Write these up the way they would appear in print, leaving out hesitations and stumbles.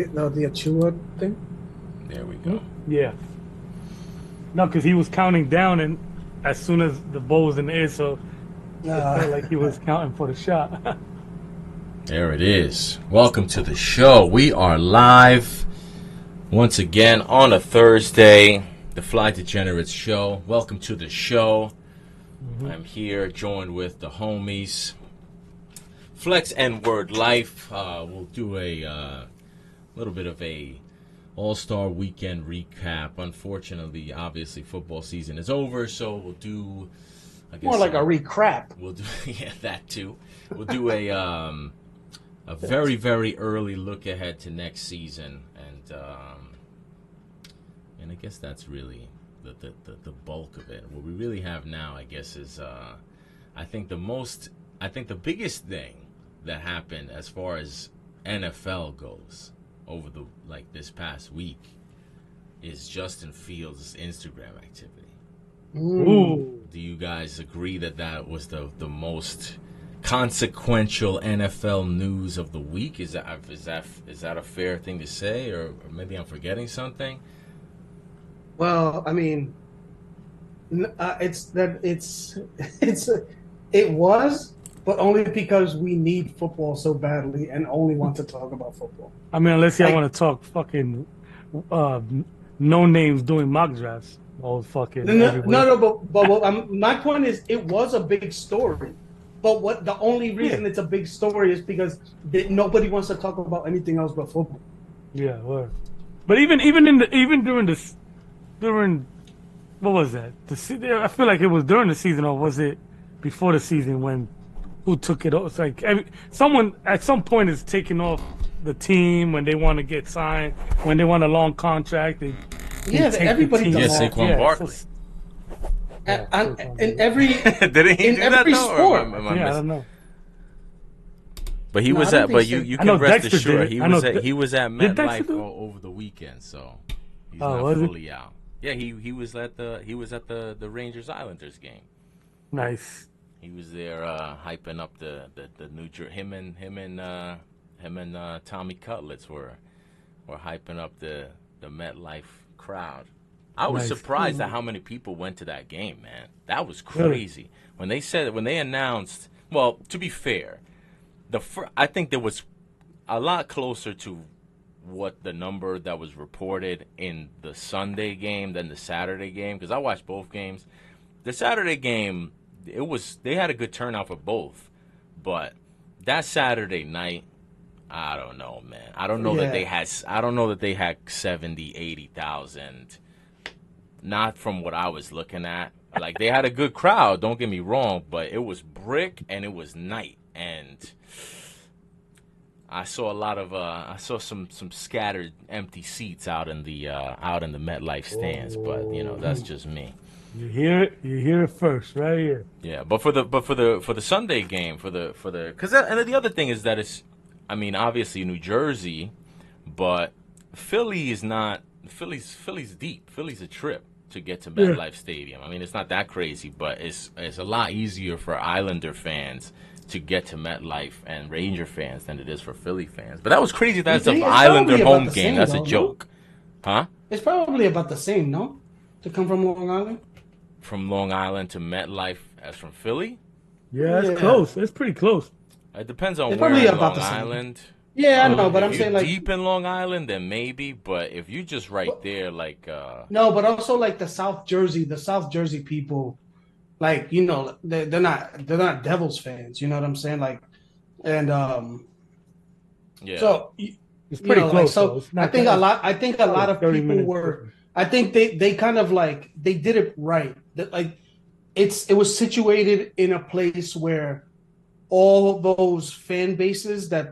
The Achua thing. There we go. Yeah. No, because he was counting down, and as soon as the ball was in the air, so it felt like he was counting for the shot. There it is. Welcome to the show. We are live once again on a Thursday, the Fly Degenerates show. Welcome to the show. I'm here joined with the homies. Flex and Word Life. We'll do a little bit of a All-Star Weekend recap. Unfortunately, obviously, football season is over, so we'll do, I guess, More like a recrap. We'll do, yeah, that too. We'll do a very, very early look ahead to next season, and I guess that's really the bulk of it. What we really have now, I guess, is I think the biggest thing that happened as far as NFL goes over this past week is Justin Fields' Instagram activity. Ooh. Do you guys agree that was the most consequential NFL news of the week? Is that a fair thing to say, or maybe I'm forgetting something? Well, I mean, it was, but only because we need football so badly and only want to talk about football. I mean, unless y'all want to talk fucking no names doing mock drafts. All fucking but my point is, it was a big story. But the only reason it's a big story is because nobody wants to talk about anything else but football. Yeah, well, but even during what was that? I feel like it was during the season, or was it before the season when who took it off? It's like someone at some point is taking off the team when they want to get signed, when they want a long contract. Everybody does that. Saquon Barkley. In every did he in do every that sport. I don't know. But he was at. But you can rest Dexter assured did. he was at Did Dexter MetLife do it? over the weekend, so he's Oh, not was he? fully out. Yeah, he was at the Rangers Islanders game. Nice. He was there hyping up the New Jersey. Him and Tommy Cutlets were hyping up the MetLife crowd. I was surprised at how many people went to that game, man. That was crazy. Really? When they announced, well, to be fair, I think there was a lot closer to what the number that was reported in the Sunday game than the Saturday game, because I watched both games. The Saturday game, they had a good turnout for both, but that Saturday night, I don't know, man. I don't know that they had 70, 80,000. Not from what I was looking at. Like, they had a good crowd, don't get me wrong, but it was brick and it was night, and I saw some scattered empty seats out in the MetLife stands, but that's just me. You hear it first, right here. Yeah, but for the Sunday game, because the other thing is that it's, I mean, obviously New Jersey, but Philly is not. Philly's deep. Philly's a trip to get to MetLife Stadium. I mean, it's not that crazy, but it's a lot easier for Islander fans to get to MetLife and Ranger fans than it is for Philly fans. But that was crazy. That's an Islander home game. That's a joke. Huh? It's probably about the same, no? To come from Long Island? From Long Island to MetLife as from Philly? Yeah, it's close. It's pretty close. It depends on It's where probably in about Long the same. Island. Yeah, I know, but I'm If saying you're like deep in Long Island, then maybe. But if you just right there, like no, but also like the South Jersey people, like they're not Devils fans. You know what I'm saying? Like, and yeah. So it's pretty close. So I think a lot of people were. I think they kind of like they did it right. That like it was situated in a place where all those fan bases that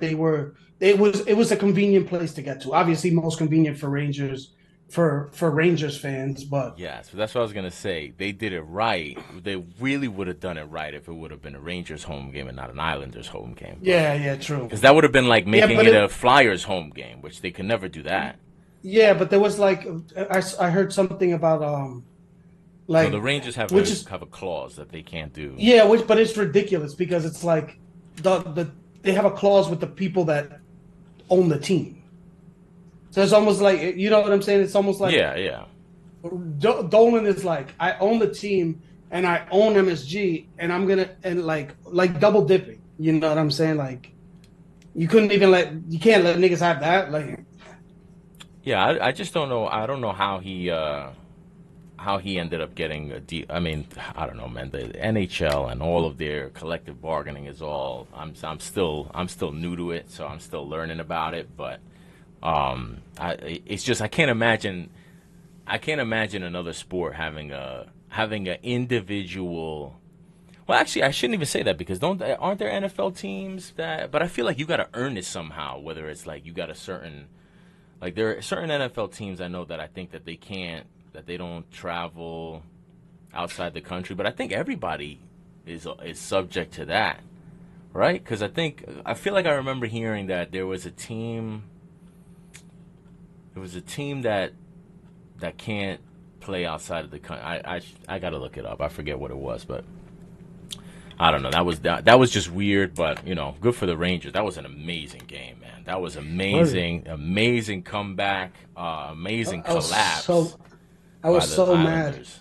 it was a convenient place to get to. Obviously, most convenient for Rangers fans, but yeah, so that's what I was gonna say. They did it right. They really would have done it right if it would have been a Rangers home game and not an Islanders home game. Yeah, true. Because that would have been like making it a Flyers home game, which they could never do that. Yeah, but there was like I heard something about Like, no, the Rangers have a clause that they can't do. Yeah, but it's ridiculous because it's like they have a clause with the people that own the team. So it's almost like, you know what I'm saying? It's almost like Yeah. Dolan is like, I own the team and I own MSG, and I'm gonna and like double dipping. You know what I'm saying? Like you can't let niggas have that. Like Yeah, I just don't know. I don't know how he ended up getting a deal. I mean, I don't know, man. The NHL and all of their collective bargaining is all. I'm still new to it, so I'm still learning about it. But it's just I can't imagine. I can't imagine another sport having an individual. Well, actually, I shouldn't even say that because aren't there NFL teams that? But I feel like you got to earn it somehow. Whether it's like you got a certain, like there are certain NFL teams I know that I think that they don't travel outside the country. But I think everybody is subject to that, right? Because I feel like I remember hearing that there was a team. There was a team that can't play outside of the country. I gotta look it up. I forget what it was, but I don't know. That was just weird, but good for the Rangers. That was an amazing game, man. That was amazing, amazing comeback, amazing collapse I by was the so mad. Islanders.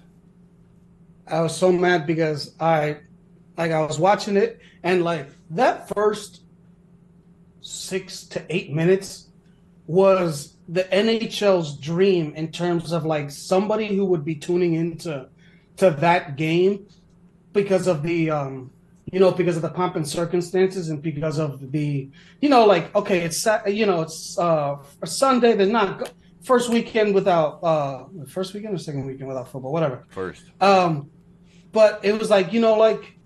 I was so mad because I was watching it, and like that first 6 to 8 minutes was the NHL's dream in terms of like somebody who would be tuning into that game because of the because of the pomp and circumstances, and because of the like, okay, it's a Sunday. There's not first weekend or second weekend without football, whatever. First. But it was like, like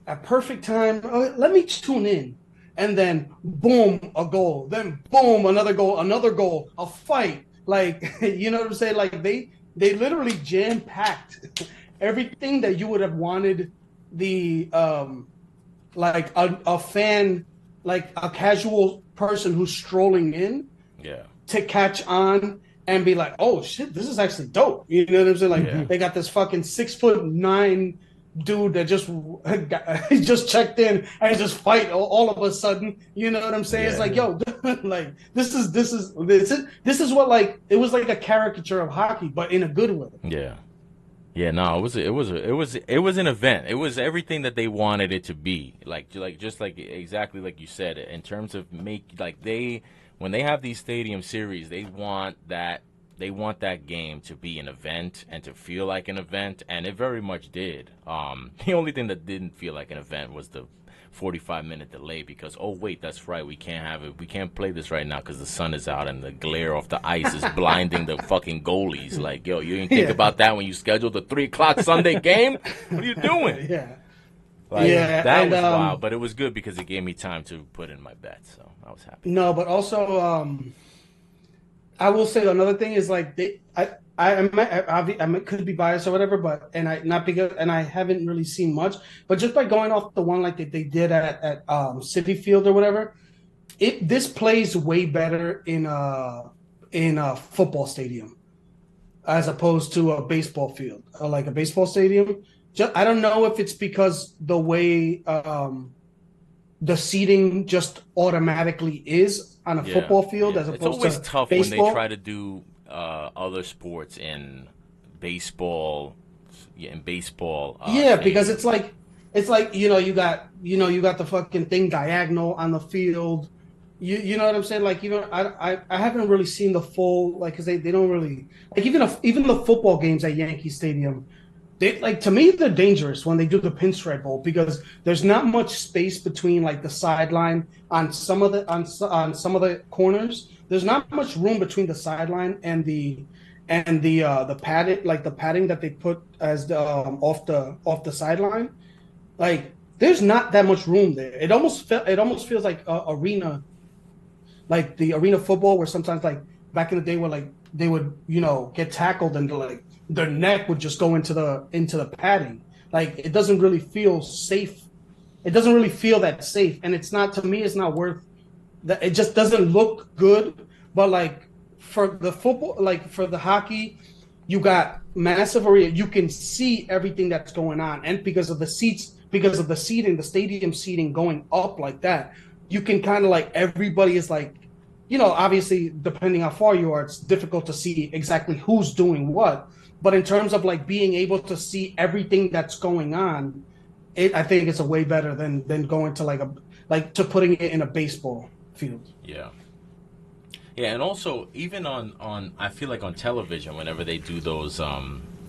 a perfect time. Oh, let me tune in. And then boom, a goal. Then boom, another goal, a fight. Like, you know what I'm saying? Like they literally jam packed everything that you would have wanted the like a fan, like a casual person who's strolling in, to catch on and be like, oh shit, this is actually dope. You know what I'm saying? Like they got this fucking 6'9" dude that just checked in and just fight all of a sudden. You know what I'm saying? It's like, yo, like this is what, like, it was like a caricature of hockey, but in a good way. Yeah, no, it was an event. It was everything that they wanted it to be. Exactly like you said, in terms of when they have these stadium series, they want that game to be an event and to feel like an event, and it very much did. The only thing that didn't feel like an event was the 45-minute delay because, oh wait, that's right, we can't play this right now because the sun is out and the glare off the ice is blinding the fucking goalies. Like, yo, you didn't think about that when you scheduled the 3 o'clock Sunday game? What are you doing? That was wild, but it was good because it gave me time to put in my bet, so I was happy. No, but also I will say another thing is like I could be biased or whatever, and I haven't really seen much, but just by going off the one like that they did at City Field or whatever, this plays way better in a football stadium as opposed to a baseball field, like a baseball stadium. I don't know if it's because the way the seating just automatically is on a football field as opposed to baseball. It's always tough when they try to do other sports in baseball. Because it's like you got the fucking thing diagonal on the field. You know what I'm saying? Like, I haven't really seen the full, like, because they don't really, like, even the football games at Yankee Stadium. To me, they're dangerous when they do the Pinstripe Bowl because there's not much space between like the sideline on some of the corners. There's not much room between the sideline and the padding, like the padding that they put as the off the sideline. Like, there's not that much room there. It almost feels like arena, like the arena football, where sometimes, like back in the day, where like they would get tackled and like their neck would just go into the padding. Like, it doesn't really feel safe. It doesn't really feel that safe, and it's not, to me, it's not worth that. It just doesn't look good. But like for the football, like for the hockey, you got massive arena. You can see everything that's going on, and because of the seats, because of the seating, the stadium seating going up like that, you can kind of like everybody is like obviously, depending how far you are, it's difficult to see exactly who's doing what. But in terms of like being able to see everything that's going on, I think it's a way better than going to like to putting it in a baseball field. Yeah. Yeah, and also even on I feel like on television, whenever they do those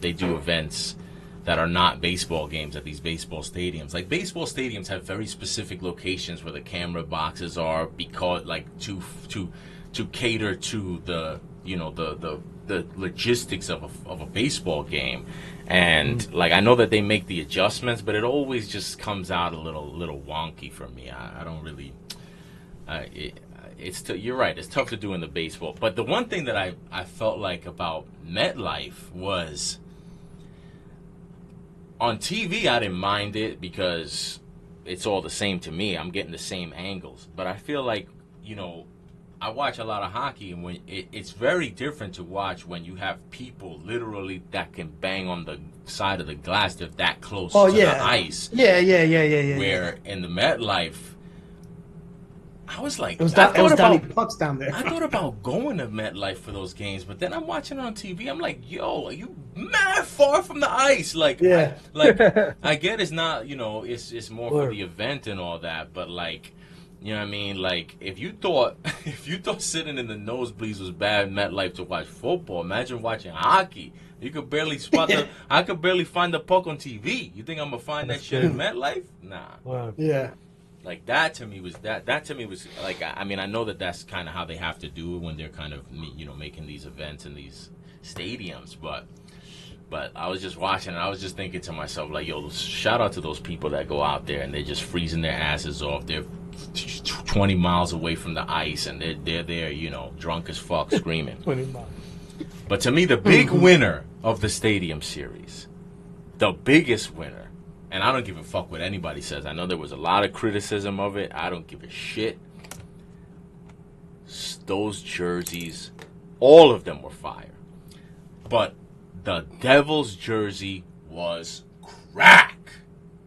they do events that are not baseball games at these baseball stadiums. Like baseball stadiums have very specific locations where the camera boxes are, because like to cater to the the logistics of a baseball game. And like I know that they make the adjustments, but it always just comes out a little wonky for me. I don't really you're right. It's tough to do in the baseball. But the one thing that I felt like about MetLife was on TV, I didn't mind it because it's all the same to me. I'm getting the same angles. But I feel like, I watch a lot of hockey, and when it's very different to watch when you have people literally that can bang on the side of the glass. They're that close to the ice. Yeah. Where in the MetLife, I was like, it was Donnie Pucks down there. I thought about going to MetLife for those games, but then I'm watching it on TV. I'm like, yo, are you mad far from the ice? Like, yeah. I get it's not, it's more for the event and all that, but like, you know what I mean? Like, if you thought sitting in the nosebleeds was bad in MetLife to watch football, imagine watching hockey. You could barely I could barely find the puck on TV. You think I'm gonna find that shit in MetLife? Nah. Wow. Yeah. Like that to me was like, I mean, I know that that's kind of how they have to do it when they're kind of making these events in these stadiums, but I was just watching and I was just thinking to myself, like, yo, shout out to those people that go out there and they're just freezing their asses off. They're 20 miles away from the ice and they're there, drunk as fuck, screaming. 20 miles. But to me, the big winner of the Stadium Series, the biggest winner, and I don't give a fuck what anybody says. I know there was a lot of criticism of it. I don't give a shit. Those jerseys, all of them were fire. But the Devils jersey was crack.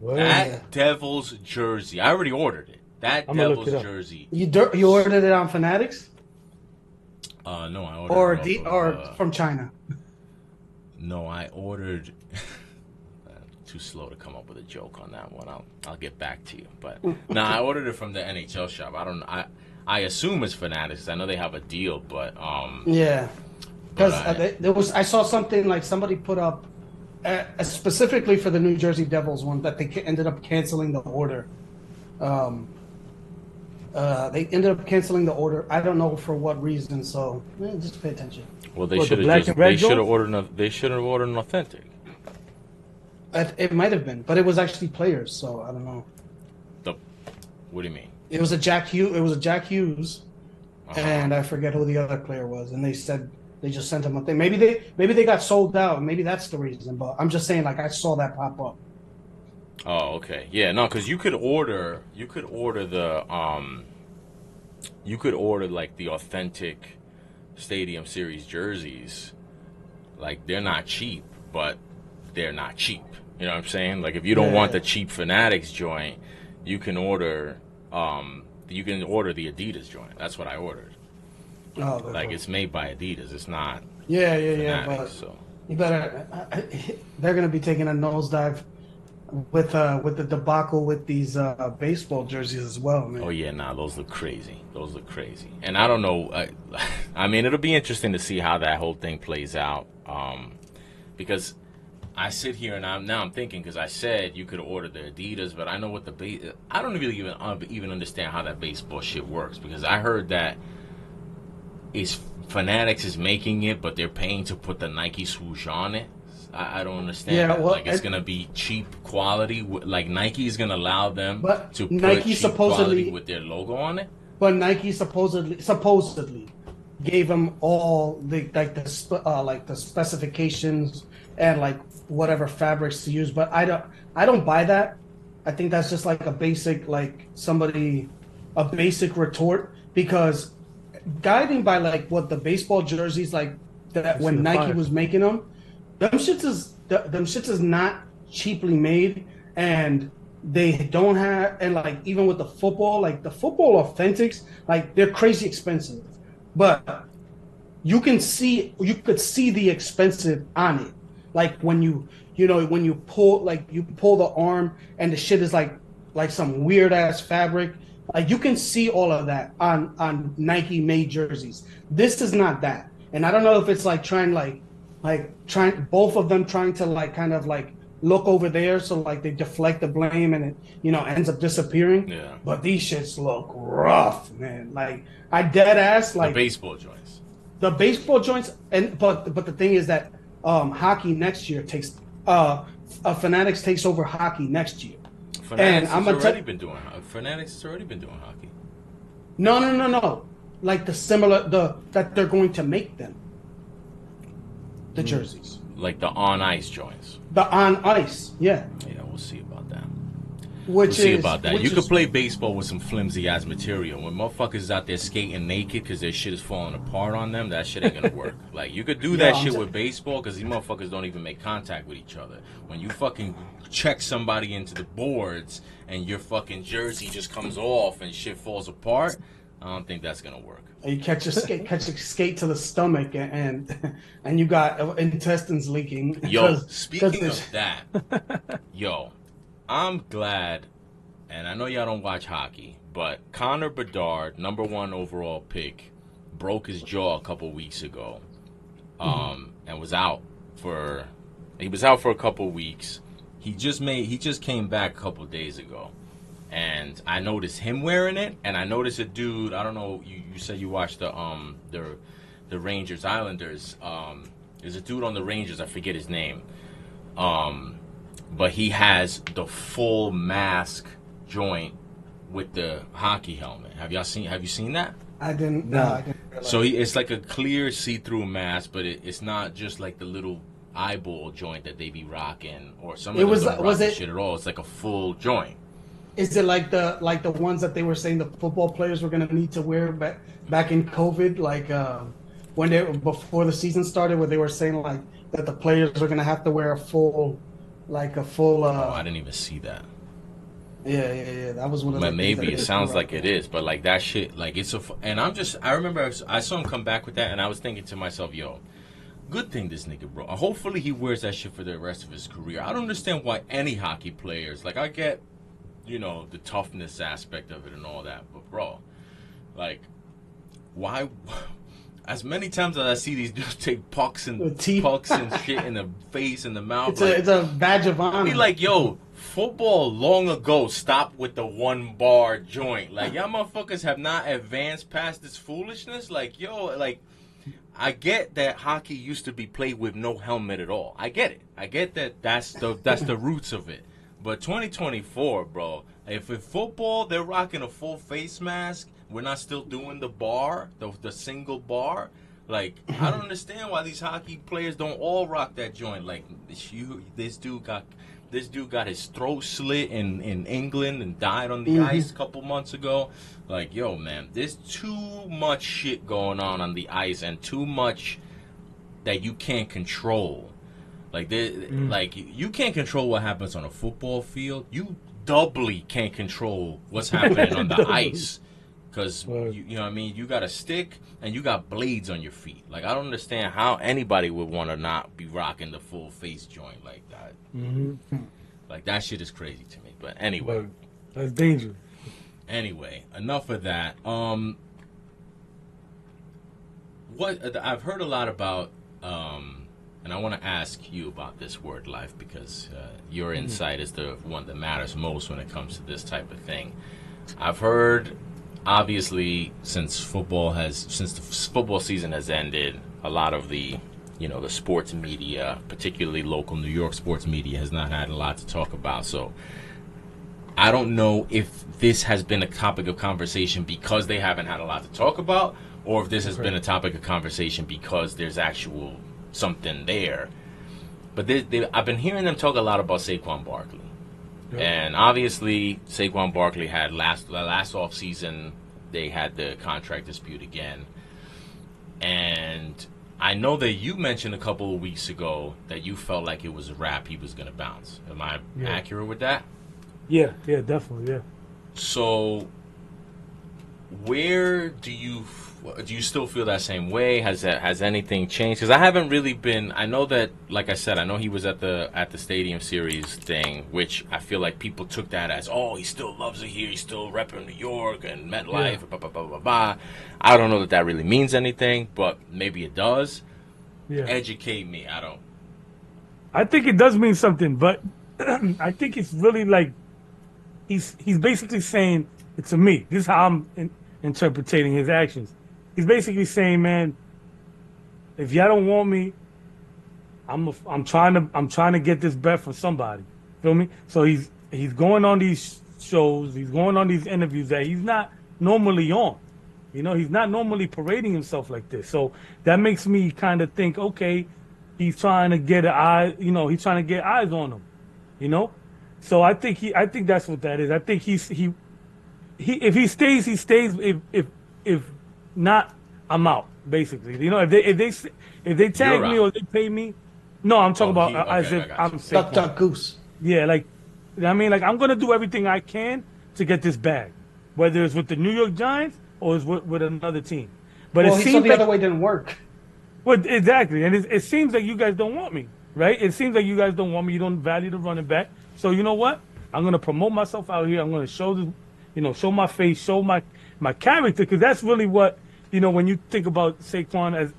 Well, That Devils jersey, I already ordered it. That Devils jersey. You ordered it on Fanatics? No, I ordered it or from China. No, I ordered. Too slow to come up with a joke on that one. I'll get back to you. But no, I ordered it from the NHL shop. I assume it's Fanatics. I know they have a deal, but yeah, because I saw something like somebody put up specifically for the New Jersey Devils one that they ended up canceling the order. They ended up canceling the order. I don't know for what reason. So just pay attention. Well, they should have ordered an authentic. It might have been, but it was actually players, so I don't know. What do you mean? It was a Jack Hughes, and I forget who the other player was. And they said they just sent him a thing. Maybe they got sold out. Maybe that's the reason. But I'm just saying, like, I saw that pop up. Oh, okay, yeah, no, because you could order like the authentic Stadium Series jerseys. Like, they're not cheap, but they're not cheap. You know what I'm saying? Like, if you don't want the cheap Fanatics joint, you can order the Adidas joint. That's what I ordered. Oh, like cool. It's made by Adidas. It's not. Yeah. Fanatics, But so. you better. They're gonna be taking a nosedive with the debacle with these baseball jerseys as well, man. Oh yeah, those look crazy. And I don't know. I mean, it'll be interesting to see how that whole thing plays out. Because I sit here and I'm thinking, because I said you could order the Adidas, but I know what I don't really even understand how that baseball shit works, because I heard that Fanatics is making it, but they're paying to put the Nike swoosh on it. I don't understand. Yeah, that. well, Like, it's gonna be cheap quality. Like, Nike is gonna allow them to put Nike cheap quality with their logo on it. But Nike supposedly gave them all the specifications and like whatever fabrics to use. But I don't buy that. I think that's just like a basic retort, because guiding by like what the baseball jerseys like that when Nike was making them. Them shits is not cheaply made, and they don't have, and like even with the football, like the football authentics, like they're crazy expensive. but you could see the expensive on it. Like when when you pull the arm and the shit is like some weird ass fabric. Like you can see all of that on Nike made jerseys. This is not that. And I don't know if it's like trying both of them trying to like kind of like look over there so like they deflect the blame and it ends up disappearing. Yeah. But these shits look rough, man. Like I dead ass like the baseball joints. The baseball joints, but the thing is that hockey next year takes Fanatics takes over hockey next year. Fanatics has already been doing hockey. No. Like that they're going to make them. The jerseys. Like the on ice joints. The on ice, yeah. Yeah, we'll see about that. We'll see about that. You could play baseball with some flimsy ass material. When motherfuckers is out there skating naked because their shit is falling apart on them, that shit ain't gonna work. Like you could do that shit with baseball because these motherfuckers don't even make contact with each other. When you fucking check somebody into the boards and your fucking jersey just comes off and shit falls apart, I don't think that's gonna work. You catch a skate to the stomach and you got intestines leaking. Yo, speaking of that, I'm glad, and I know y'all don't watch hockey, but Connor Bedard, number 1 overall pick, broke his jaw a couple weeks ago, and was out for a couple weeks. He just came back a couple days ago, and I noticed him wearing it, and I noticed a dude. I don't know. You said you watched the Rangers Islanders. There's a dude on the Rangers. I forget his name. But he has the full mask joint with the hockey helmet. Have you seen that? I didn't. No, I didn't realize. So it's like a clear see-through mask, but it's not just like the little eyeball joint that they be rocking, or some of them don't rock that shit at all. It's like a full joint. Is it like the ones that they were saying the football players were going to need to wear back in COVID, like before the season started, where they were saying like that the players are going to have to wear a full. Oh, I didn't even see that. Yeah. That was one of the. But maybe it sounds like it is, but like that shit, like and I remember I saw him come back with that, and I was thinking to myself, yo, good thing this nigga, bro. Hopefully he wears that shit for the rest of his career. I don't understand why any hockey players, like I get, the toughness aspect of it and all that, but bro, like, why? As many times as I see these dudes take pucks and shit in the face and the mouth, it's a badge of honor. Be like, yo, football long ago stopped with the 1 bar joint. Like, y'all motherfuckers have not advanced past this foolishness. Like, yo, like, I get that hockey used to be played with no helmet at all. I get it. I get that that's the roots of it. But 2024, bro, if in football they're rocking a full face mask, we're not still doing the bar, the single bar. Like, I don't understand why these hockey players don't all rock that joint. Like, this dude got his throat slit in England and died on the ice a couple months ago. Like, yo, man, there's too much shit going on the ice and too much that you can't control. Like, like you can't control what happens on a football field. You doubly can't control what's happening on the ice. Because, you know what I mean? You got a stick and you got blades on your feet. Like, I don't understand how anybody would want to not be rocking the full face joint like that. Like, that shit is crazy to me. But anyway. That's dangerous. Anyway, enough of that. What I've heard a lot about, and I want to ask you about this word life, because your insight is the one that matters most when it comes to this type of thing. I've heard, obviously, since the football season has ended, a lot of the sports media, particularly local New York sports media, has not had a lot to talk about. So I don't know if this has been a topic of conversation because they haven't had a lot to talk about, or if this has been a topic of conversation because there's actual something there. But I've been hearing them talk a lot about Saquon Barkley. Yep. And obviously, Saquon Barkley had last offseason, they had the contract dispute again. And I know that you mentioned a couple of weeks ago that you felt like it was a wrap, he was going to bounce. Am I accurate with that? Yeah, definitely, yeah. So, where do you still feel that same way? Has anything changed? Because I haven't really been. I know that, like I said, I know he was at the Stadium Series thing, which I feel like people took that as, oh, he still loves it here. He's still repping New York and MetLife. Yeah. Blah, blah, blah, blah, blah. I don't know that that really means anything, but maybe it does. Yeah. Educate me. I don't. I think it does mean something, but I think it's really like he's basically saying it to me. This is how interpreting his actions. He's basically saying, man, if y'all don't want me, I'm trying to get this bet for somebody. Feel me? So he's going on these shows, he's going on these interviews that he's not normally on. You know, he's not normally parading himself like this. So that makes me kind of think, okay, he's trying to get he's trying to get eyes on him. You know? So I think that's what that is. I think he if he stays, he stays. If not, I'm out. Basically, you know, if they tag You're me out. or they pay me, no, I'm talking about Okay, as if I got I'm you. Duck, Saquon. duck, goose. Yeah, like I mean, like I'm gonna do everything I can to get this bag, whether it's with the New York Giants or it's with another team. But it Well, he said seems the like other way didn't work. well, exactly, and it seems like you guys don't want me, right? It seems like you guys don't want me. You don't value the running back. So you know what? I'm gonna promote myself out here. I'm gonna show show my face, show my character, because that's really what when you think about Saquon as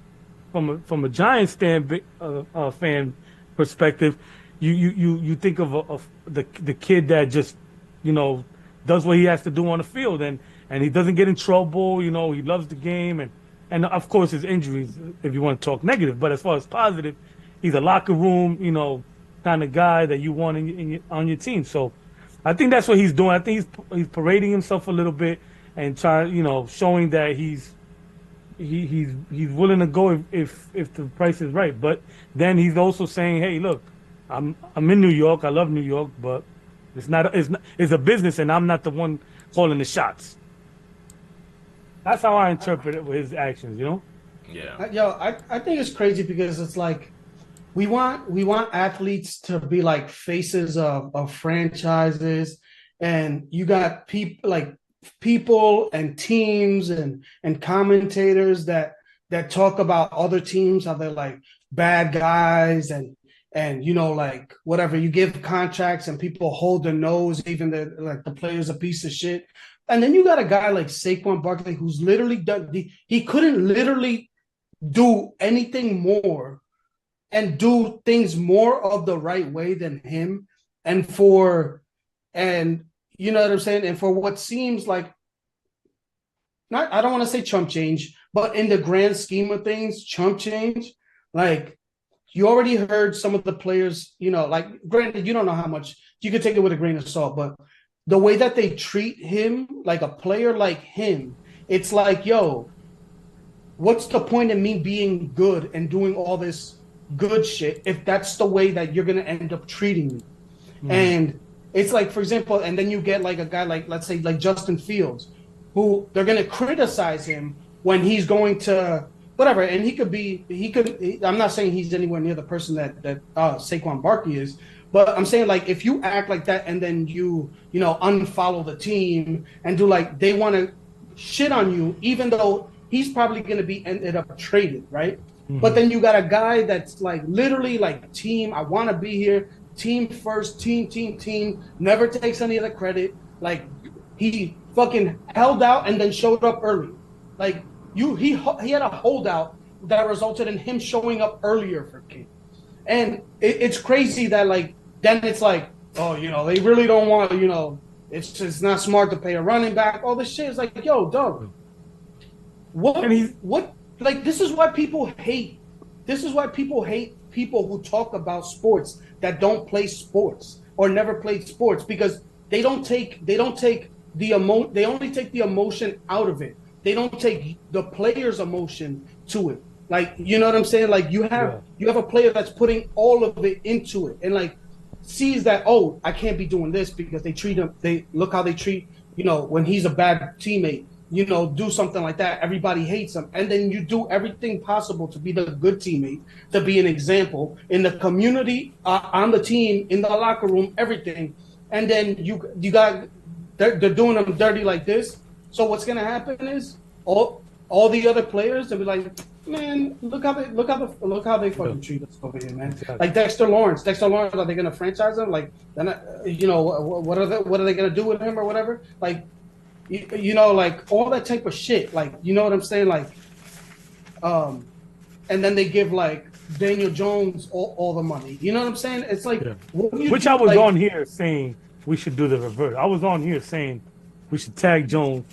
from a Giants fan perspective, you think of the kid that just does what he has to do on the field, and he doesn't get in trouble. He loves the game, and of course his injuries, if you want to talk negative. But as far as positive, he's a locker room kind of guy that you want on your team. So I think that's what he's doing. I think he's parading himself a little bit and trying, showing that he's willing to go if the price is right. But then he's also saying, hey, look, I'm in New York. I love New York, but it's a business, and I'm not the one calling the shots. That's how I interpret it with his actions. Yeah. I think it's crazy because it's like we want athletes to be like faces of franchises, and you got people and teams and commentators that talk about other teams, how they're like bad guys, and like whatever, you give contracts and people hold their nose, even the player's a piece of shit. And then you got a guy like Saquon Barkley who's literally done, he couldn't literally do anything more and do things more of the right way than him. And you know what I'm saying? And for what seems like, not, I don't want to say chump change, but in the grand scheme of things, chump change, like you already heard some of the players, like granted, you don't know how much, you could take it with a grain of salt, but the way that they treat him, like a player like him, it's like, yo, what's the point in me being good and doing all this good shit if that's the way that you're going to end up treating me? And it's like, for example, and then you get like a guy like, let's say, like Justin Fields, who they're going to criticize him when he's going to whatever. And I'm not saying he's anywhere near the person that Saquon Barkley is, but I'm saying, like, if you act like that and then you unfollow the team and do like, they want to shit on you, even though he's probably going to be ended up traded, right? Mm-hmm. But then you got a guy that's like literally like, team, I want to be here, team first, team, never takes any of the credit. Like, he fucking held out and then showed up early. Like, he had a holdout that resulted in him showing up earlier for King. And it's crazy that, like, then it's like, oh, they really don't want, it's just not smart to pay a running back. All this shit is like, yo, dog. What? Like, this is why people hate. This is why people hate people who talk about sports that don't play sports or never played sports, because they don't take the they only take the emotion out of it. They don't take the player's emotion to it. Like, you know what I'm saying? Like, you have a player that's putting all of it into it, and like sees that, oh, I can't be doing this because they treat him. They look how they treat, when he's a bad teammate. Do something like that, everybody hates him. And then you do everything possible to be the good teammate, to be an example in the community, on the team, in the locker room, everything. And then you got, they're doing them dirty like this. So what's gonna happen is all the other players they'll be like, man, look how they fucking treat us over here, man. Exactly. Like Dexter Lawrence, are they gonna franchise him? Like, then what are they gonna do with him or whatever? Like, like all that type of shit. Like, you know what I'm saying? Like, and then they give like Daniel Jones all the money. You know what I'm saying? It's like, which I was on here saying we should do the reverse. I was on here saying we should tag Jones.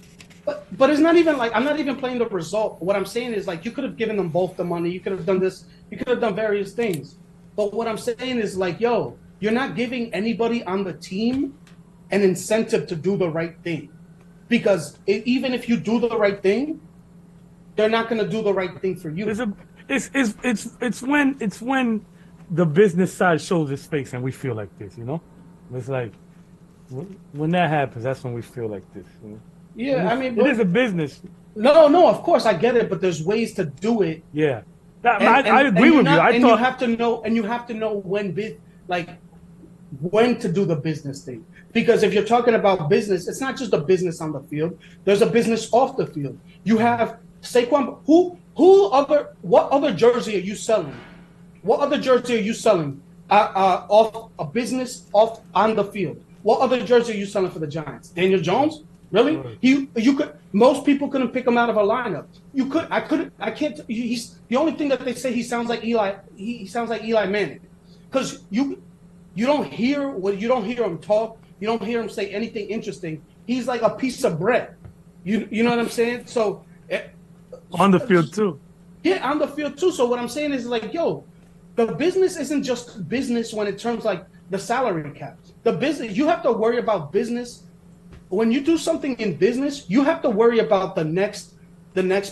But it's not even like I'm not even playing the result. What I'm saying is like you could have given them both the money. You could have done this. You could have done various things. But what I'm saying is like, yo, you're not giving anybody on the team an incentive to do the right thing, because even if you do the right thing, they're not going to do the right thing for you. It's when the business side shows its face and we feel like this, you know. It's like when that happens, that's when we feel like this. You know? Yeah, I mean, it is a business. No, of course I get it, but there's ways to do it. Yeah, I agree with you. You have to know when to do the business thing. Because if you're talking about business, it's not just a business on the field. There's a business off the field. You have Saquon. What other jersey are you selling? What other jersey are you selling off a business off on the field? What other jersey are you selling for the Giants? Daniel Jones? Really? You could. Most people couldn't pick him out of a lineup. You could. I couldn't. I can't. He's the only thing that they say he sounds like Eli. He sounds like Eli Manning, because you don't hear him talk. You don't hear him say anything interesting. He's like a piece of bread. You know what I'm saying? So on the field too. Yeah, on the field too. So what I'm saying is like, yo, the business isn't just business when it terms like the salary cap. The business, you have to worry about business. When you do something in business, you have to worry about the next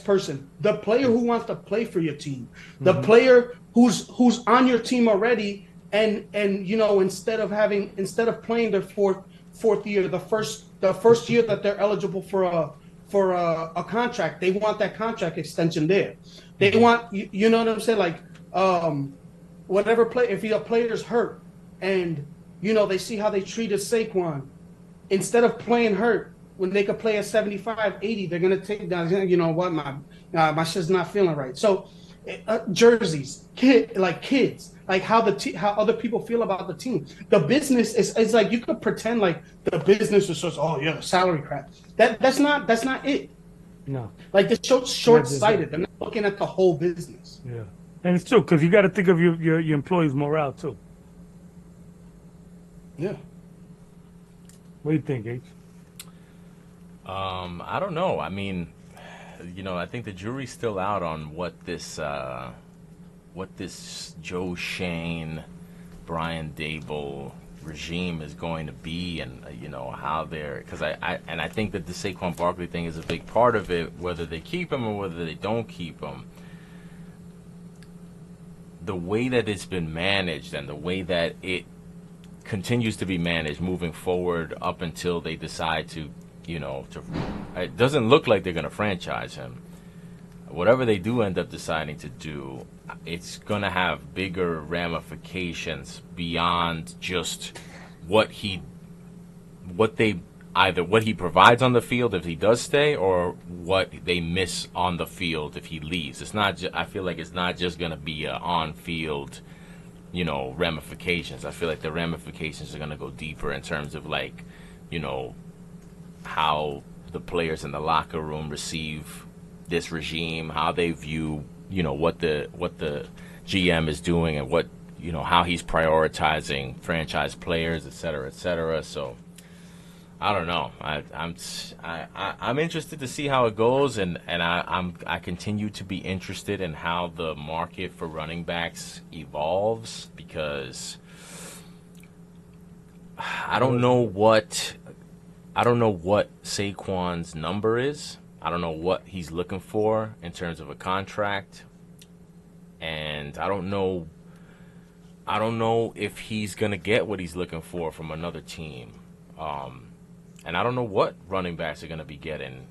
person, the player who wants to play for your team, the player who's on your team already, and instead of playing their fourth year, the first year that they're eligible for a contract, they want that contract extension there. They want you know what I'm saying, like whatever play, if a player's hurt and they see how they treated Saquon. Instead of playing hurt, when they could play at 75, 80, they're going to take down, what, my shit's not feeling right. So jerseys, kids, like how other people feel about the team. The business is like, you could pretend like the business is just, salary crap. That's not it. No. Like the short-sighted. They're not looking at the whole business. Yeah. And it's true, because you got to think of your employees' morale too. Yeah. What do you think, H? I don't know. I mean, I think the jury's still out on what this Joe Shane, Brian Dable regime is going to be, and how they're, because I think that the Saquon Barkley thing is a big part of it, whether they keep him or whether they don't keep him. The way that it's been managed and the way that it continues to be managed moving forward up until they decide to it doesn't look like they're going to franchise him. Whatever they do end up deciding to do, it's going to have bigger ramifications beyond just what he provides on the field if he does stay, or what they miss on the field if he leaves. It's not I feel like it's not just going to be a on-field ramifications. I feel like the ramifications are going to go deeper in terms of like, how the players in the locker room receive this regime, how they view, what the GM is doing, and what, how he's prioritizing franchise players, et cetera, et cetera. So I don't know. I'm interested to see how it goes, and I continue to be interested in how the market for running backs evolves, because I don't know what Saquon's number is. I don't know what he's looking for in terms of a contract, and I don't know if he's gonna get what he's looking for from another team. And I don't know what running backs are going to be getting,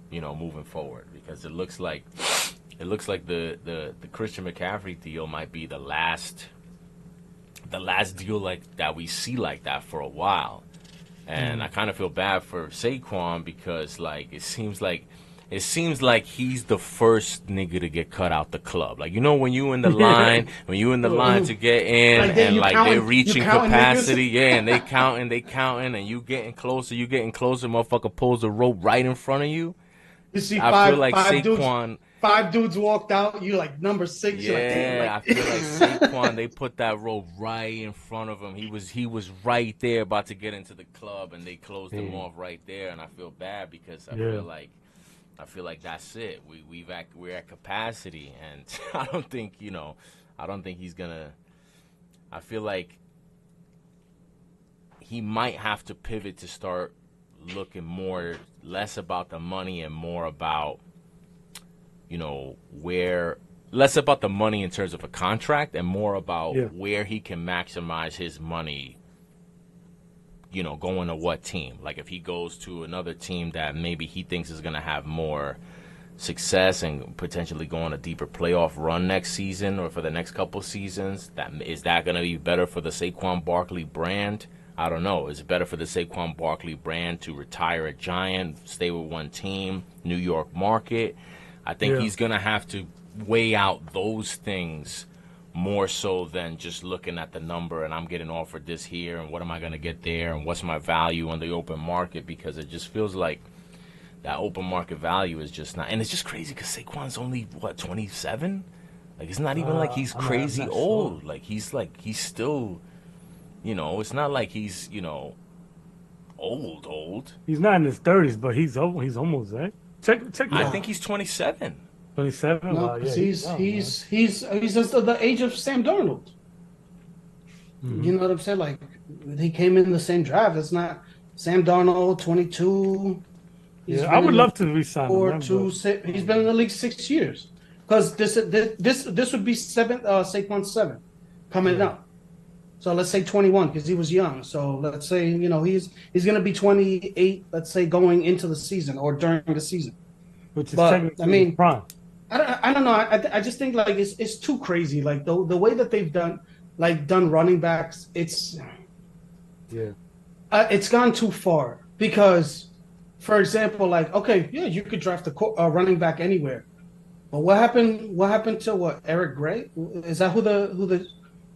moving forward, because it looks like the Christian McCaffrey deal might be the last deal like that we see like that for a while. And I kind of feel bad for Saquon because like it seems like he's the first nigga to get cut out the club. Like, you know, when you in the line, to get in, Like, and like they're you reaching counting capacity, niggas? yeah, and they counting, and you getting closer, motherfucker pulls the rope right in front of you. You see I feel like five dudes, Saquon. five dudes walked out. You like number 6. You're like, damn, Yeah, I like feel like Saquon. They put that rope right in front of him. He was right there, about to get into the club, and they closed him off right there. And I feel bad because I feel like that's it. We're at capacity, and I don't think he's gonna. I feel like he might have to pivot to start looking less about the money and more about, less about the money in terms of a contract and more about where he can maximize his money, going to what team. Like if he goes to another team that maybe he thinks is going to have more success and potentially go on a deeper playoff run next season or for the next couple seasons, is that going to be better for the Saquon Barkley brand? I don't know. Is it better for the Saquon Barkley brand to retire a Giant, stay with one team, New York market? I think he's going to have to weigh out those things more so than just looking at the number and I'm getting offered this here and what am I going to get there and what's my value on the open market, because it just feels like that open market value is just not. And it's just crazy because Saquon's only, 27? Like, it's not even like he's crazy old. Sure. He's still, it's not like he's, old. He's not in his 30s, but he's almost, right? Check. I think he's 27. 27? No, yeah, he's just the age of Sam Darnold. Mm-hmm. You know what I'm saying? Like, he came in the same draft. It's not Sam Darnold, 22. I would love to re-sign him. He's been in the league 6 years. Because this would be Saquon 7 coming up. So let's say 21 because he was young. So let's say, he's going to be 28, let's say, going into the season or during the season. Which is technically prime. I don't know. I just think like it's too crazy. Like the way that they've done running backs, it's gone too far. Because, for example, like, okay, you could draft a running back anywhere, but what happened to Eric Gray? Is that who the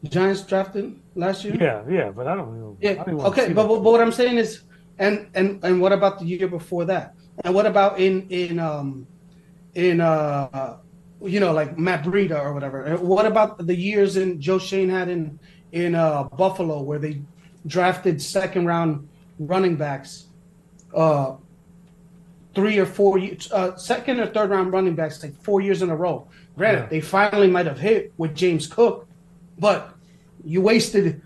Giants drafted last year? Yeah, but I don't know. Yeah, okay, but what I'm saying is, and what about the year before that? And what about in like Matt Breida or whatever? And what about the years Joe Shane had in Buffalo where they drafted second round running backs, 3 or 4 years, second or third round running backs like 4 years in a row. Granted, they finally might have hit with James Cook, but you wasted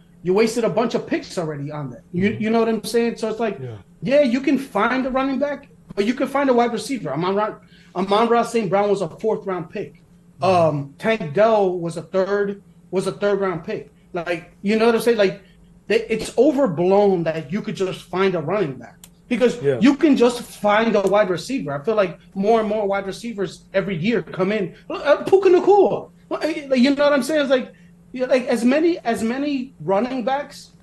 a bunch of picks already on that. You know what I'm saying? So it's like, you can find a running back, but you can find a wide receiver. Amon-Ra St. Brown was a 4th round pick. Tank Dell was a third round pick. Like, you know what I'm saying? Like, it's overblown that you could just find a running back because you can just find a wide receiver. I feel like more and more wide receivers every year come in. Puka Nacua. You know what I'm saying? It's like as many running backs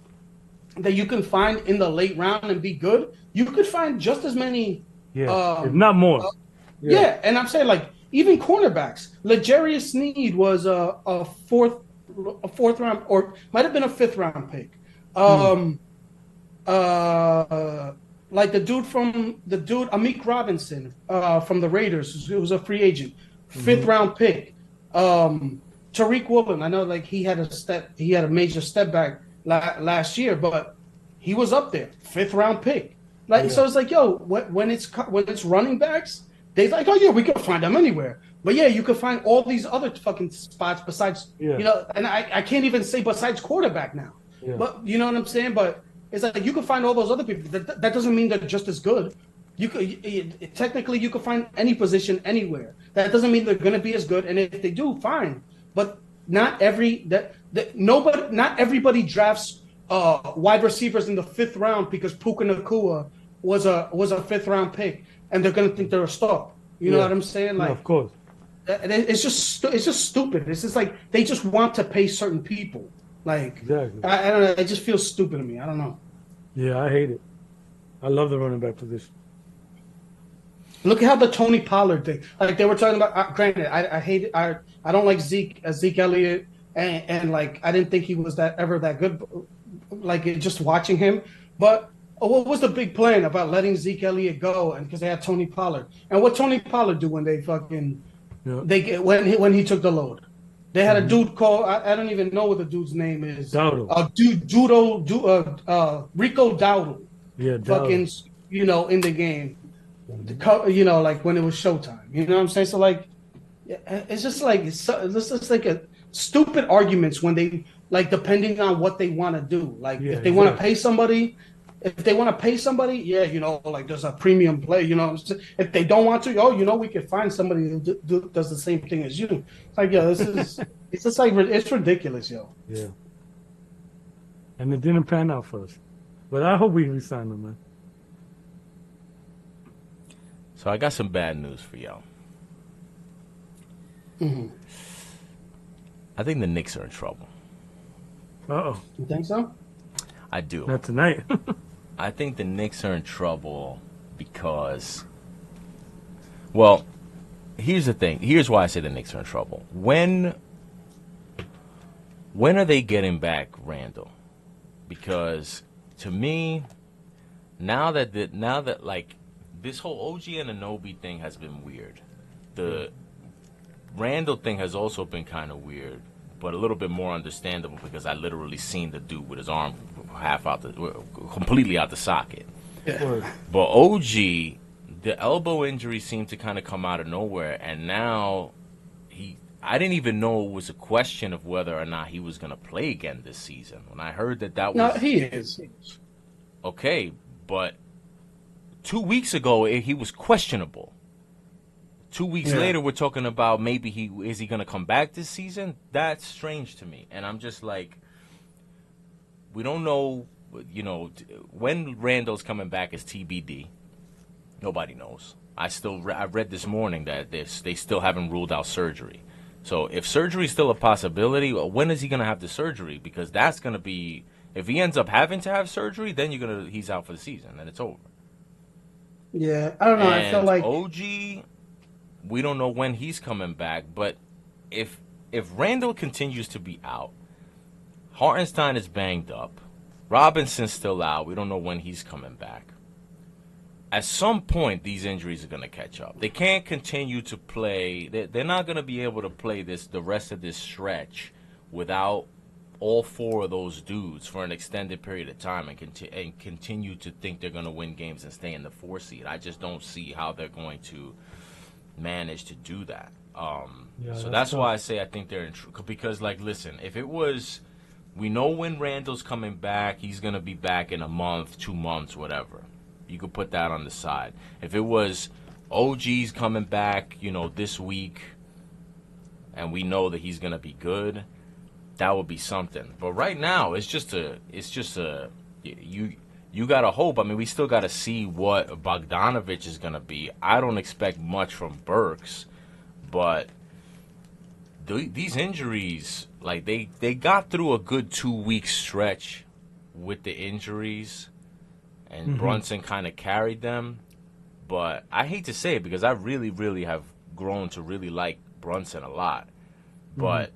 that you can find in the late round and be good, you could find just as many. If not more. And I'm saying like even cornerbacks. L'Jarius Sneed was a fourth round or might have been a 5th round pick. Like the dude Amik Robinson from the Raiders, who was a free agent, 5th round pick. Tariq Woolen, I know like he had a major step back last year, but he was up there, 5th round pick. Like so, it's like when it's running backs, they're like, we can find them anywhere. But you can find all these other fucking spots besides and I can't even say besides quarterback now. Yeah. But you know what I'm saying? But it's like you can find all those other people. That doesn't mean they're just as good. Technically you can find any position anywhere. That doesn't mean they're going to be as good. And if they do, fine. But not everybody drafts wide receivers in the 5th round because Puka Nacua was a 5th round pick, and they're going to think they're a star. You know what I'm saying? Like, of course. It's just stupid. It's just like they just want to pay certain people. Like, exactly. I don't know. It just feels stupid to me. I don't know. Yeah, I hate it. I love the running back position. Look at how the Tony Pollard thing. Like they were talking about. Granted, I hate it. I don't like Zeke Elliott, and like I didn't think he was that good. Like just watching him, but what was the big plan about letting Zeke Elliott go? And because they had Tony Pollard, and what Tony Pollard do when they fucking they get when he took the load? They had a dude called I don't even know what the dude's name is. Dowdle. Rico Dowdle. Yeah, Dowdle. Fucking in the game. Like when it was showtime. You know what I'm saying? So like, it's just like a stupid arguments when they like depending on what they want to do. Like if they want to pay somebody, yeah, like there's a premium play. If they don't want to, we could find somebody who does the same thing as you. It's like, this is it's just like it's ridiculous, yo. Yeah. And it didn't pan out for us, but I hope we resign them, man. So I got some bad news for y'all. Mm-hmm. I think the Knicks are in trouble. Uh-oh. You think so? I do. Not tonight. I think the Knicks are in trouble because, well, here's the thing. Here's why I say the Knicks are in trouble. When are they getting back Randall? Because to me, now that like this whole OG and Anunoby thing has been weird. The Randall thing has also been kind of weird, but a little bit more understandable because I literally seen the dude with his arm completely out the socket. Yeah. But OG, the elbow injury seemed to kind of come out of nowhere, and now I didn't even know it was a question of whether or not he was going to play again this season. When I heard that was... No, he is. Okay, but 2 weeks ago, he was questionable. 2 weeks later, we're talking about maybe is he going to come back this season? That's strange to me. And I'm just like, we don't know, when Randall's coming back is TBD. Nobody knows. I read this morning that they still haven't ruled out surgery. So if surgery is still a possibility, when is he going to have the surgery? Because that's going to be, if he ends up having to have surgery, then he's out for the season and it's over. Yeah, I don't know. And I feel like OG, we don't know when he's coming back. But if Randall continues to be out, Hartenstein is banged up, Robinson's still out. We don't know when he's coming back. At some point, these injuries are going to catch up. They can't continue to play. They're not going to be able to play the rest of this stretch without all four of those dudes for an extended period of time and continue to think they're going to win games and stay in the 4 seed. I just don't see how they're going to manage to do that. So that's why I say I think they're in because, like, listen, if it was, we know when Randall's coming back, he's going to be back in a month, 2 months, whatever. You could put that on the side. If it was OG's coming back, this week, and we know that he's going to be good, that would be something. But right now, it's just you got to hope. I mean, we still got to see what Bogdanovich is going to be. I don't expect much from Burks, but these injuries, like they got through a good 2-week stretch with the injuries. And Brunson kind of carried them. But I hate to say it because I really, really have grown to really like Brunson a lot. But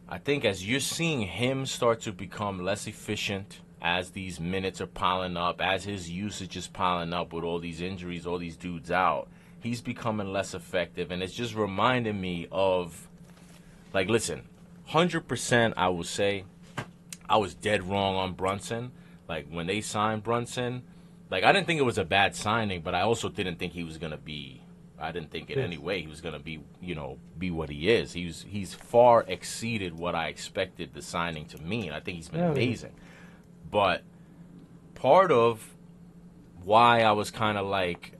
I think as you're seeing him start to become less efficient as these minutes are piling up, as his usage is piling up with all these injuries, all these dudes out, he's becoming less effective. And it's just reminding me of, like, listen, 100% I will say I was dead wrong on Brunson. Like, when they signed Brunson, like, I didn't think it was a bad signing, but I also didn't think he was going to be, I didn't think in any way he was going to be, be what he is. He's far exceeded what I expected the signing to mean. I think he's been amazing. But part of why I was kind of like,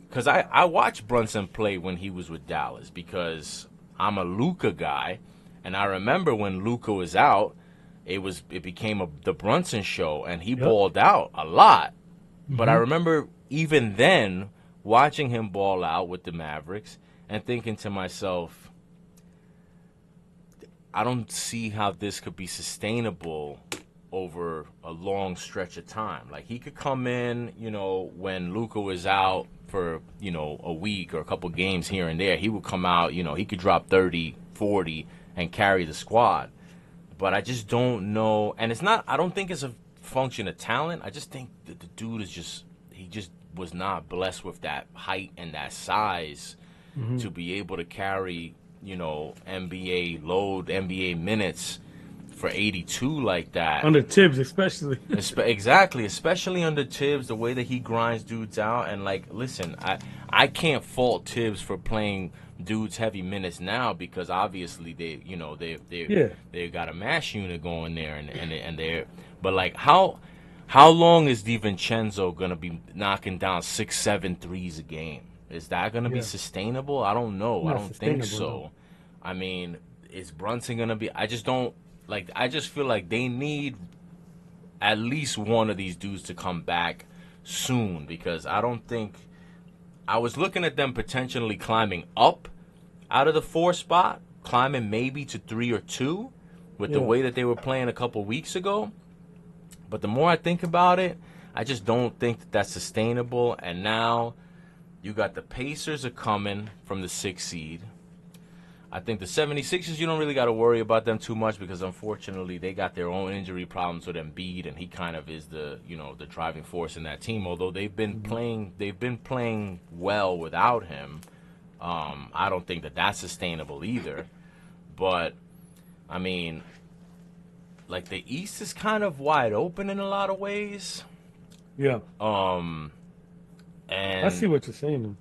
because I watched Brunson play when he was with Dallas because I'm a Luka guy, and I remember when Luka was out, it became the Brunson show, and he balled out a lot. But I remember even then watching him ball out with the Mavericks and thinking to myself, I don't see how this could be sustainable over a long stretch of time. Like he could come in, when Luka was out for, a week or a couple games here and there. He would come out, he could drop 30, 40 and carry the squad. But I just don't know. And I don't think it's a function of talent. I just think that the dude he just was not blessed with that height and that size to be able to carry, NBA load, NBA minutes for 82 like that. Under Tibbs, especially. Exactly, especially under Tibbs, the way that he grinds dudes out. And, listen, I can't fault Tibbs for playing dudes heavy minutes now because obviously they got a mash unit going there and they're. But, how long is DiVincenzo going to be knocking down 6-7 threes a game? Is that going to be sustainable? I don't know. I don't think so. No. I mean, is Brunson going to be – I just don't – I just feel like they need at least one of these dudes to come back soon because I don't think – I was looking at them potentially climbing up out of the 4 spot, climbing maybe to 3 or 2 with the way that they were playing a couple weeks ago. But the more I think about it, I just don't think that that's sustainable. And now you got the Pacers are coming from the 6th seed. I think the 76ers, you don't really got to worry about them too much because, unfortunately, they got their own injury problems with Embiid, and he kind of is the driving force in that team. Although they've been playing well without him. I don't think that that's sustainable either. But, I mean, the East is kind of wide open in a lot of ways. Yeah. And I see what you're saying.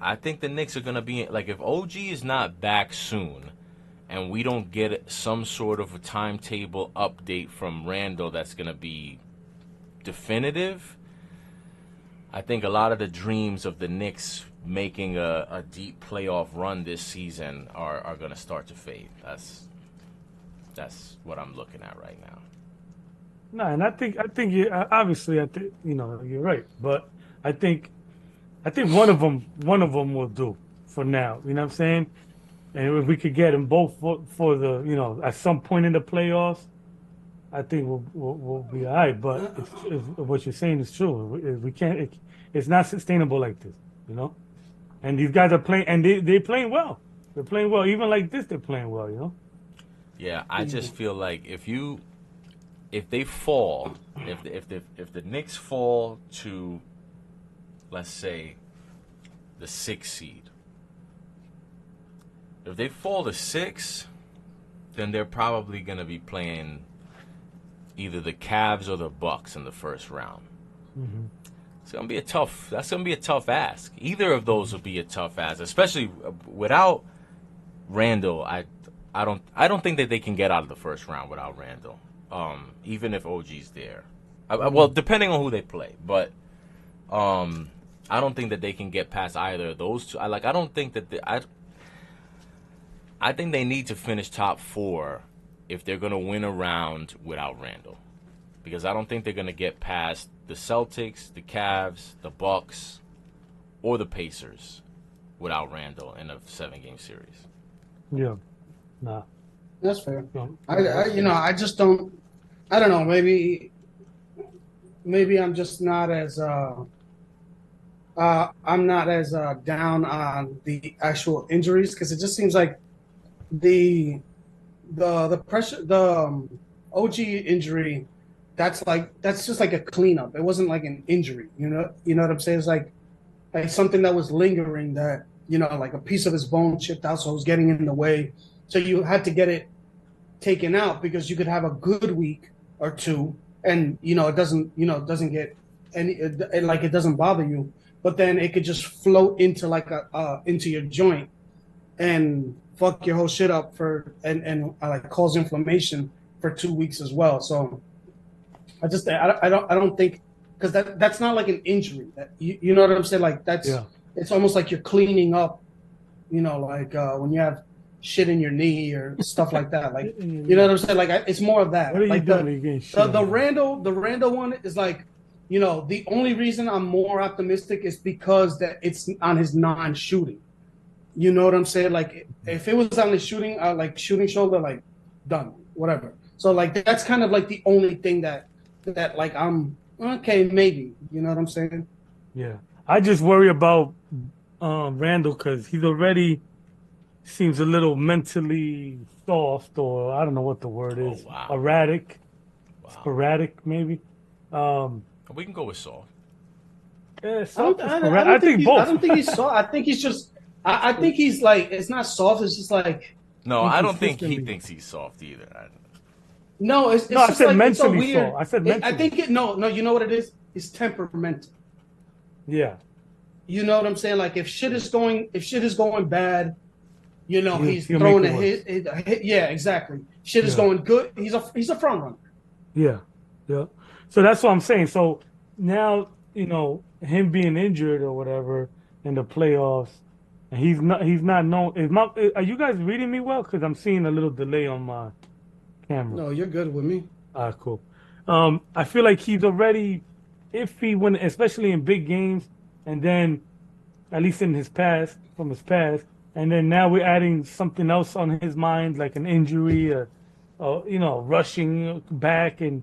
I think the Knicks are going to be if OG is not back soon and we don't get some sort of a timetable update from Randall that's going to be definitive, I think a lot of the dreams of the Knicks making a deep playoff run this season are going to start to fade. That's what I'm looking at right now. No, and I think you obviously you're right, but I think one of them will do for now. You know what I'm saying? And if we could get them both for the at some point in the playoffs, I think we'll be all right. But if what you're saying is true, we can't. It's not sustainable like this, And these guys are playing, and they're playing well. They're playing well, even like this. They're playing well, Yeah, I just feel like if they fall, if the Knicks fall to, let's say, the 6th seed, if they fall to 6, then they're probably going to be playing either the Cavs or the Bucks in the first round. Mm-hmm. That's gonna be a tough ask. Either of those would be a tough ask, especially without Randall. I don't think that they can get out of the first round without Randall. Even if OG's there. Well, depending on who they play, but I don't think that they can get past either of those two. I don't think that I think they need to finish top 4 if they're gonna win a round without Randall, because I don't think they're gonna get past the Celtics, the Cavs, the Bucks, or the Pacers without Randall in a 7-game series. Yeah. Nah. That's fair. No. I just don't. I don't know. Maybe I'm just not as I'm not as down on the actual injuries because it just seems like the pressure, the OG injury. That's just like a cleanup. It wasn't like an injury. You know what I'm saying? It's like something that was lingering that like a piece of his bone chipped out, so it was getting in the way. So you had to get it taken out because you could have a good week or two, and it doesn't get any it doesn't bother you, but then it could just float into into your joint and fuck your whole shit up and cause inflammation for 2 weeks as well. So I don't think because that's not like an injury. That you know what I'm saying? Like it's almost like you're cleaning up. When you have shit in your knee or stuff like that. Like, you know what I'm saying? Like, it's more of that. What are like you doing? The Randall one is like, the only reason I'm more optimistic is because that it's on his non-shooting. You know what I'm saying? Like, if it was on the shooting, shooting shoulder, like, done, whatever. So like that's kind of like the only thing that like I'm okay, maybe. You know what I'm saying? Yeah. I just worry about Randall because he's already seems a little mentally soft, or I don't know what the word Oh is, wow, erratic, wow. sporadic, maybe. Um, We can go with soft. yeah, I don't soft or sporadic. I think I both. don't think he's soft. I think he's just I think he's like it's not soft. It's just like No, I don't think he Inconsistently. thinks he's soft either. no. No, It's I just said like it's a mentally soft. weird. I said I mentally. think no. You know what it is? It's temperamental. Yeah. You know what I'm saying? Like if shit is going bad, you know he's He'll make throwing it worse. a hit. Yeah, exactly. Shit is Yeah. going good. He's a front runner. Yeah. Yeah. So that's what I'm saying. So now, him being injured or whatever in the playoffs, and he's not known. Are you guys reading me well? Because I'm seeing a little delay on my camera. No, you're good with me. Cool. I feel like he's already iffy when, especially in big games, and then at least in his past, from his past, and then now we're adding something else on his mind, like an injury, or rushing back, and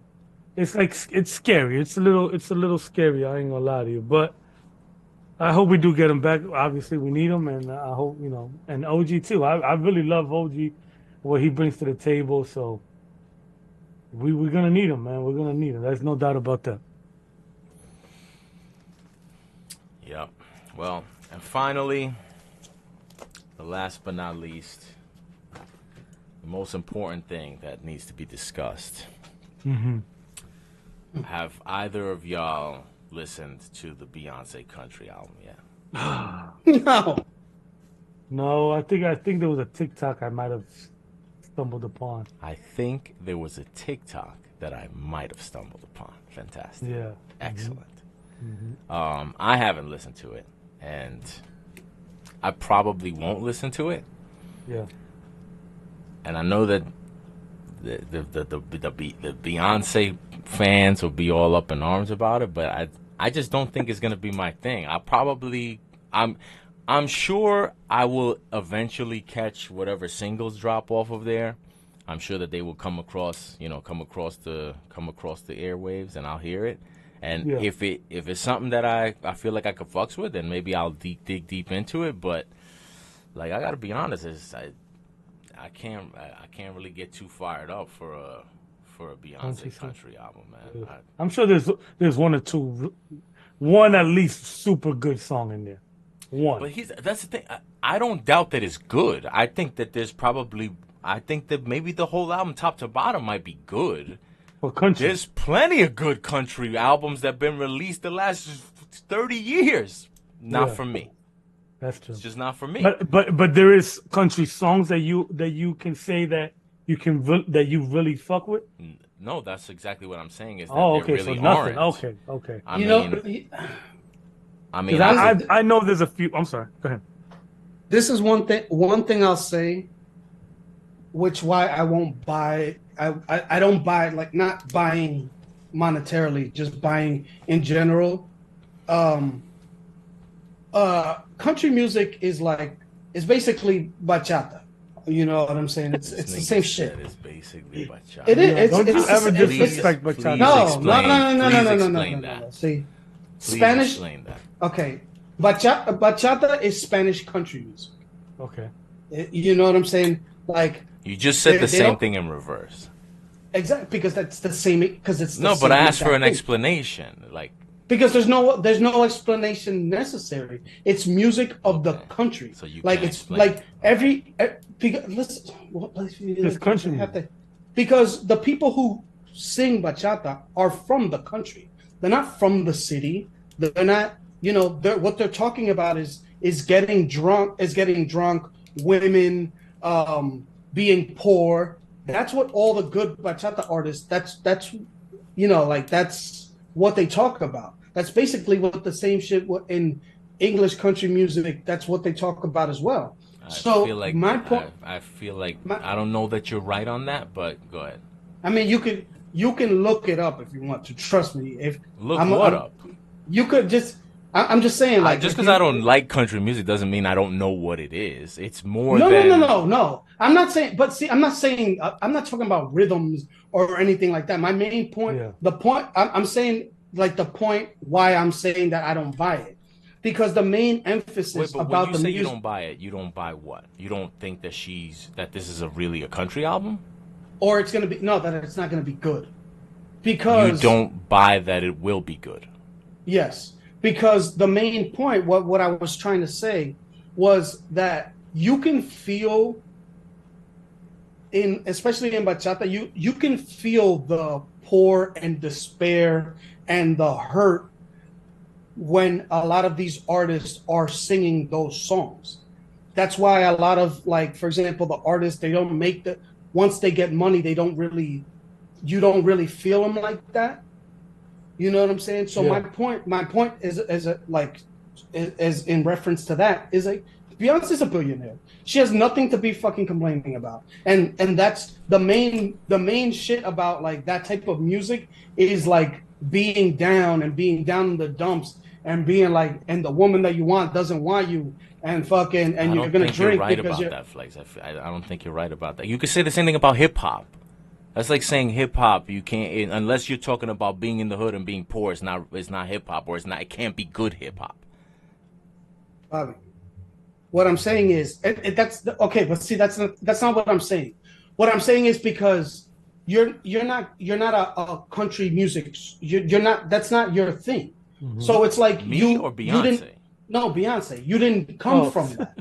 it's like it's scary. It's a little scary. I ain't gonna lie to you, but I hope we do get him back. Obviously, we need him, and I hope and OG too. I really love OG, what he brings to the table. So we're gonna need him, man. We're gonna need him. There's no doubt about that. Yep. Well, and finally, the last but not least, the most important thing that needs to be discussed. Hmm. Have either of y'all listened to the Beyonce country album yet? No. No, I think there was a TikTok I might have stumbled upon. I think there was a TikTok that I might have stumbled upon. Fantastic. Yeah. Excellent. Hmm. I haven't listened to it, and I probably won't listen to it. Yeah. And I know that the Beyonce fans will be all up in arms about it, but I just don't think it's gonna be my thing. I'm sure I will eventually catch whatever singles drop off of there. I'm sure that they will come across the airwaves, and I'll hear it. And Yeah. if it's something that I feel like I could fucks with, then maybe I'll dig deep into it. But like I gotta be honest, I can't really get too fired up for a Beyonce country album, man. I'm sure there's one or two, one at least super good song in there. One. But that's the thing. I don't doubt that it's good. I think that maybe the whole album, top to bottom, might be good. For country. There's plenty of good country albums that have been released the last 30 years. Not for me. That's true. It's just not for me. But there is country songs that you can say that that you really fuck with. No, that's exactly what I'm saying. Is that Okay, really so nothing. aren't. Okay. I know there's a few. I'm sorry. Go ahead. This is one thing. One thing I'll say, which why I won't buy. I don't buy, like, not buying monetarily, just buying in general. Country music is basically bachata. You know what I'm saying? It's the same shit. It's basically bachata. It is. Don't you ever disrespect bachata? No. See, Spanish. Explain that. Okay, bachata is Spanish country music. Okay. You know what I'm saying? Like, you just said the same thing in reverse. Exactly, because that's the same. Because it's no, but I asked for an explanation. Like, because there's no explanation necessary. It's music of the country. So you like can't it's explain. like It's country. Because the people who sing bachata are from the country. They're not from the city. They're not. What they're talking about is getting drunk. Women, being poor. That's what all the good bachata artists. That's what they talk about. That's basically what the same shit in English country music. That's what they talk about as well. I feel like I don't know that you're right on that, but go ahead. I mean, you can look it up if you want to. Trust me. Look what up? You could just I'm just saying, like, just if because I don't like country music doesn't mean I don't know what it is. It's more no, no, no, than no, no. I'm not saying, but see, I'm not saying, I'm not talking about rhythms or anything like that. My main point, Yeah. the point, I'm saying, like, the point why I'm saying that I don't buy it, because the main Wait, emphasis but when about you the say you music, don't buy it, you don't buy what? You don't think that this is a really a country album? or it's gonna be no, that it's not gonna be good, You because don't buy that it will be good. yes, because the main point, what I was trying to say was that you can feel in, especially in bachata, you can feel the pour and despair and the hurt when a lot of these artists are singing those songs. That's why a lot of, like, for example, the artists, they don't make the, once they get money, they don't really, you don't really feel them like that. You know what I'm saying? So Yeah. my point is a, like, is in reference to that, is like, Beyonce's a billionaire. She has nothing to be fucking complaining about. And that's the main shit about, like, that type of music is like being down in the dumps and being like, and the woman that you want doesn't want you, and fucking, and I you're don't gonna think you're drink right because about you're that, Flex. I don't think you're right about that. You could say the same thing about hip hop. That's like saying hip hop. You can't unless you're talking about being in the hood and being poor. It's not hip hop, or it can't be good hip hop. Bobby. What I'm saying is, that's okay, but see, that's not what I'm saying. What I'm saying is, because you're not a country music. You're not. That's not your thing. Mm-hmm. So it's like Me or you didn't. Beyonce? No, Beyonce. You didn't come Oh, from that.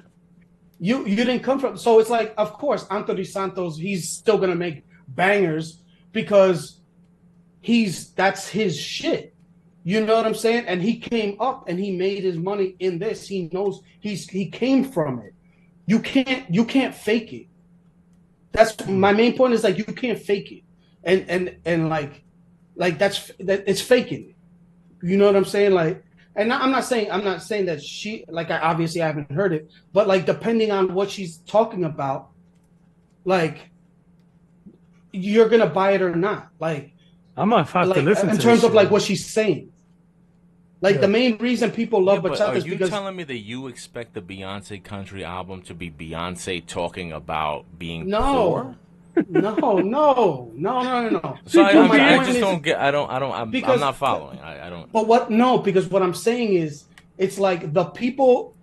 You didn't come from. So it's like, of course, Anthony Santos. He's still gonna make bangers because that's his shit. You know what I'm saying? And he came up and he made his money in this. He knows he came from it. You can't fake it. That's my main point, is like, you can't fake it. And like that it's faking it. You know what I'm saying? Like, and I'm not saying that she, like, I obviously haven't heard it, but like, depending on what she's talking about, like, you're gonna buy it or not. I might have to Like listen in to this terms of shit, like man. what she's saying. Like, Yeah. the main reason people Yeah, love but bachata are is you because telling me that you expect the Beyonce country album to be Beyonce talking about being poor? no, no, no, no, no, no, no. So People But my I point being just is, don't get. I'm because, not following. I don't. but what? No, because what I'm saying is, it's like the people.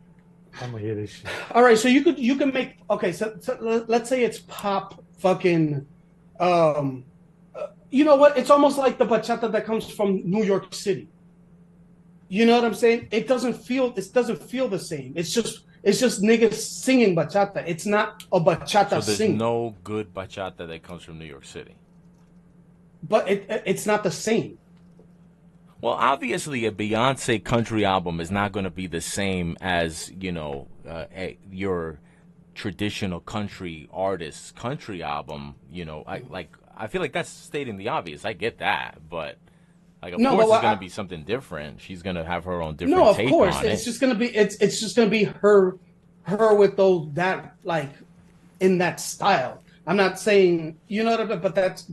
I'm gonna hear this shit. All right, so you can make, okay. So let's say it's pop, fucking. Um, you know what? It's almost like the bachata that comes from New York City. You know what I'm saying? It doesn't feel the same. It's just niggas singing bachata. It's not a So bachata there's singer, no good bachata that comes from New York City. but it's not the same. Well, obviously, a Beyonce country album is not going to be the same as your traditional country artist's country album. I feel like that's stating the obvious. I get that, but like, of No, but course, it's going to be something different. She's going to have her own no, different of take course, on it's it. just gonna be it's just gonna be her with those, that, like, in that style. I'm not saying, you know what I mean, but that's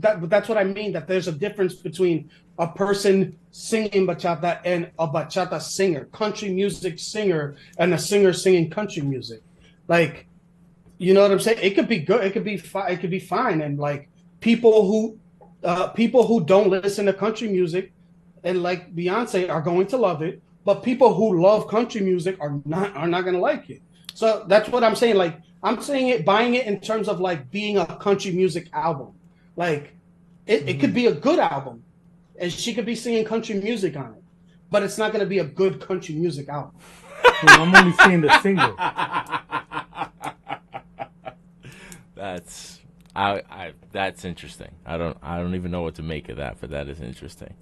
what I mean. That there's a difference between a person singing bachata and a bachata singer, country music singer, and a singer singing country music. Like, you know what I'm saying? It could be good. It could be fine. It could be fine. And like, people who don't listen to country music and like Beyonce are going to love it, but people who love country music are not going to like it. So that's what I'm saying. Like, I'm saying it, buying it in terms of like being a country music album. Like, it could be a good album, and she could be singing country music on it, but it's not going to be a good country music album. I'm only seeing the single. That's interesting. I don't even know what to make of that, but that is interesting.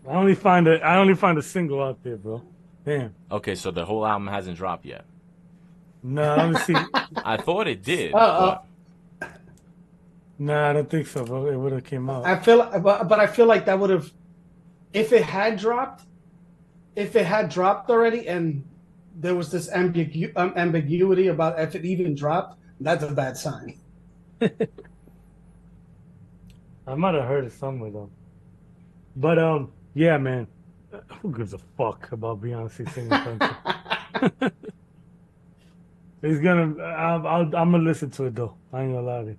I only find a single out there, bro. Damn. Okay, so the whole album hasn't dropped yet. Nah, I only see. I thought it did, Uh, but Nah, I don't think so, bro. It would have came out. but I feel like that would have, if it had dropped, already, and there was this ambiguity about if it even dropped, that's a bad sign. I might have heard it somewhere though. But yeah, man. Who gives a fuck about Beyonce singing country? He's gonna. I'm gonna listen to it though. I ain't gonna lie to you.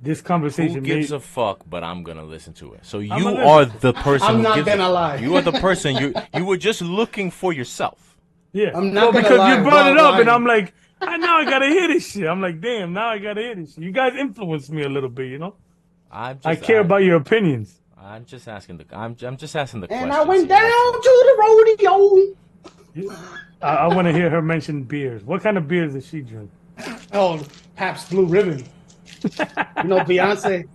This Who conversation gives made. a fuck? But I'm gonna listen to it. So I'm you gonna are listen to it. the person I'm who not gives a gonna fuck. lie. You are the person. You were just looking for yourself. Yeah. I'm Well, not gonna because lie you brought while it up, and I'm lying. like, now I gotta hear this shit. I'm like, damn, now I gotta hear this shit. You guys influenced me a little bit, you know. I'm I just care I, about your opinions. I'm just asking the I'm just asking the And I questions went here. down That's all. to the rodeo. I want to hear her mention beers. What kind of beers does she drink? Oh, Pabst Blue Ribbon. You know Beyonce.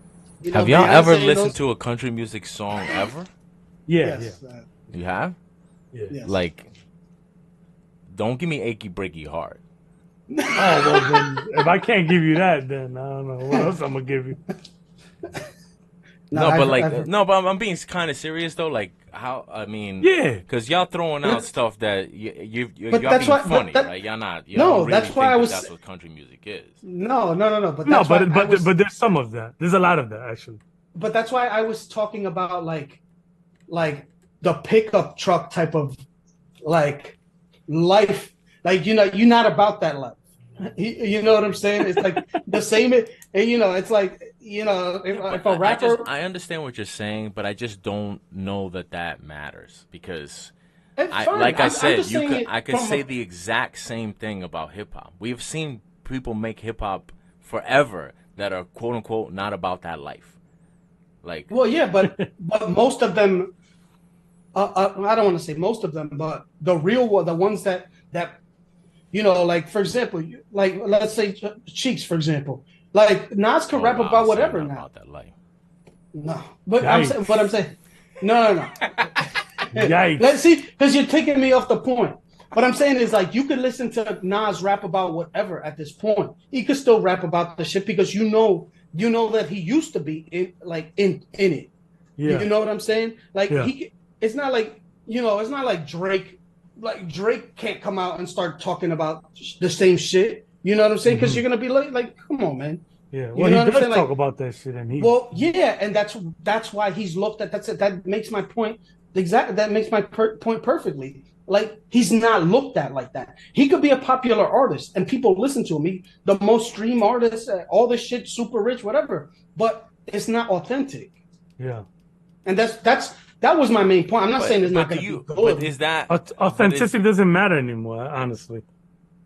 You know Have y'all ever Beyonce and listened those. to a country music song ever? Yeah, yeah, Yes, You have? yeah. yes. Like, don't give me achy breaky heart. Oh well, then if I can't give you that, then I don't know what else I'm gonna give you. No, No, but I've no, but I'm being kind of serious though. Like, how? I mean, Yeah, because y'all throwing out but, stuff that but y'all that's being why. But funny, that right? Y'all don't no, really that's why think I that was. that's what country music is. No. But no, that's why I was. but there's some of that. There's a lot of that actually. But that's why I was talking about like the pickup truck type of like life. Like you're not about that life. You know what I'm saying? It's like the same. And it's like Yeah, but if a rapper, I understand what you're saying, but I just don't know that that matters because it's I fine. like I I'm said, just saying it I could from say a, the exact same thing about hip hop. We've seen people make hip hop forever that are quote unquote not about that life. Like, well, yeah, but most of them, I don't want to say most of them, but the real one, the ones that like for example, like let's say Cheeks, for example, like Nas can oh rap wow, about so you're whatever not now. about that life. No, but I'm Yikes! saying, no. Let's Yikes! see, because you're taking me off the point. What I'm saying is like you could listen to Nas rap about whatever at this point. He could still rap about the shit because you know that he used to be in it. You Yeah, know what I'm saying? Like yeah. it's not like it's not like Drake. Like Drake can't come out and start talking about the same shit. You know what I'm saying? Because Hmm. you're gonna be like, come on, man. Yeah. You Well, know he what I'm does saying? talk Like, about that shit, and he. well, yeah, and that's why he's looked at. That's it. That makes my point exactly. That makes my point perfectly. Like he's not looked at like that. He could be a popular artist and people listen to him. The most streamed artist, all this shit, super rich, whatever. But it's not authentic, Yeah. and that was my main point. I'm not saying it's not But do going to be you? But good. is that? But is Authenticity doesn't matter anymore, honestly.